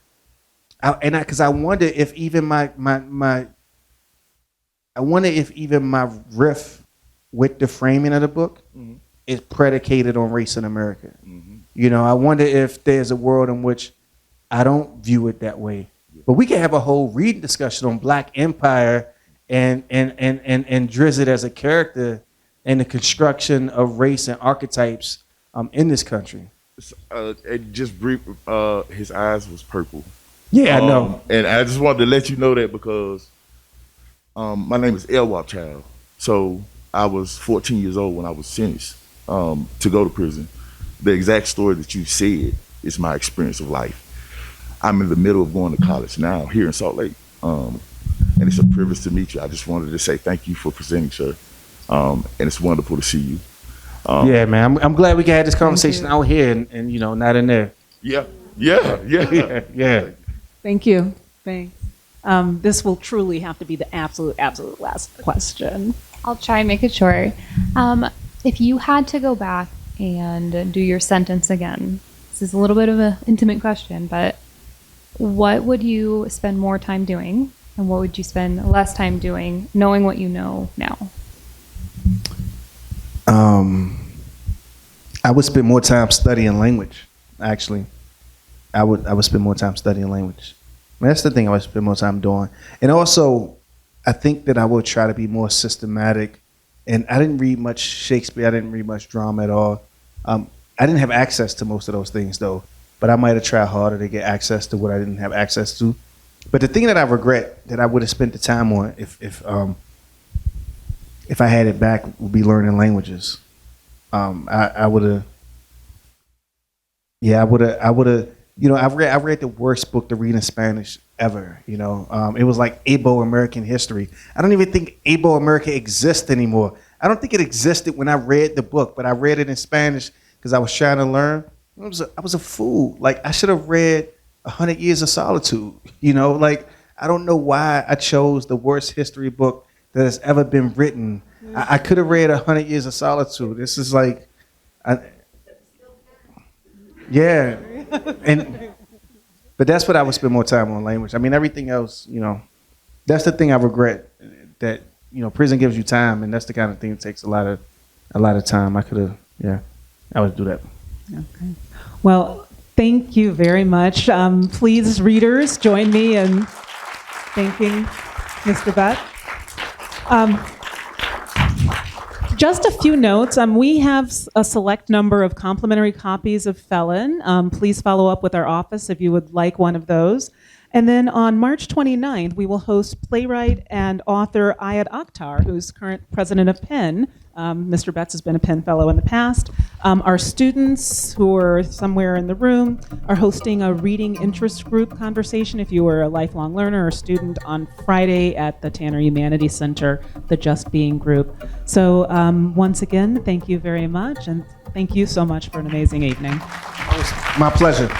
because I wonder if even my riff with the framing of the book is predicated on race in America. Mm-hmm. I wonder if there's a world in which I don't view it that way. But we can have a whole reading discussion on Black Empire and Drizzy as a character and the construction of race and archetypes in this country. Just brief, his eyes was purple. Yeah, I know. And I just wanted to let you know that because my name is Elwap Child. So I was 14 years old when I was sentenced to go to prison. The exact story that you said is my experience of life. I'm in the middle of going to college now here in Salt Lake. And it's a privilege to meet you. I just wanted to say thank you for presenting, sir. And it's wonderful to see you. Yeah, man. I'm glad we can have this conversation out here and not in there. Yeah. Yeah. Thank you. Thanks. This will truly have to be the absolute last question. I'll try and make it short. If you had to go back and do your sentence again, this is a little bit of an intimate question, but what would you spend more time doing and what would you spend less time doing knowing what you know now? I would spend more time studying language, actually. I would spend more time studying language. That's the thing I would spend more time doing. And also, I think that I would try to be more systematic. And I didn't read much Shakespeare. I didn't read much drama at all. I didn't have access to most of those things, though. But I might have tried harder to get access to what I didn't have access to. But the thing that I regret that I would have spent the time on if I had it back would be learning languages. I would have. Yeah, I would have. I read the worst book to read in Spanish ever. It was like Abo-American history. I don't even think Abo-America exists anymore. I don't think it existed when I read the book, but I read it in Spanish because I was trying to learn. I was a fool. Like, I should have read 100 Years of Solitude. You know, like, I don't know why I chose the worst history book that has ever been written. I could have read 100 Years of Solitude. This is like, yeah. But that's what I would spend more time on, language. I mean, everything else, you know, that's the thing I regret, that, you know, prison gives you time, and that's the kind of thing that takes a lot of time. I could have, yeah, I would do that. Okay. Well, thank you very much. Please, readers, join me in thanking Mr. Betts. Just a few notes. We have a select number of complimentary copies of Felon. Please follow up with our office if you would like one of those. And then on March 29th, we will host playwright and author Ayad Akhtar, who's current president of Penn. Mr. Betts has been a Penn Fellow in the past. Our students, who are somewhere in the room, are hosting a reading interest group conversation if you were a lifelong learner or student on Friday at the Tanner Humanities Center, the Just Being group. So once again, thank you very much, and thank you so much for an amazing evening. My pleasure.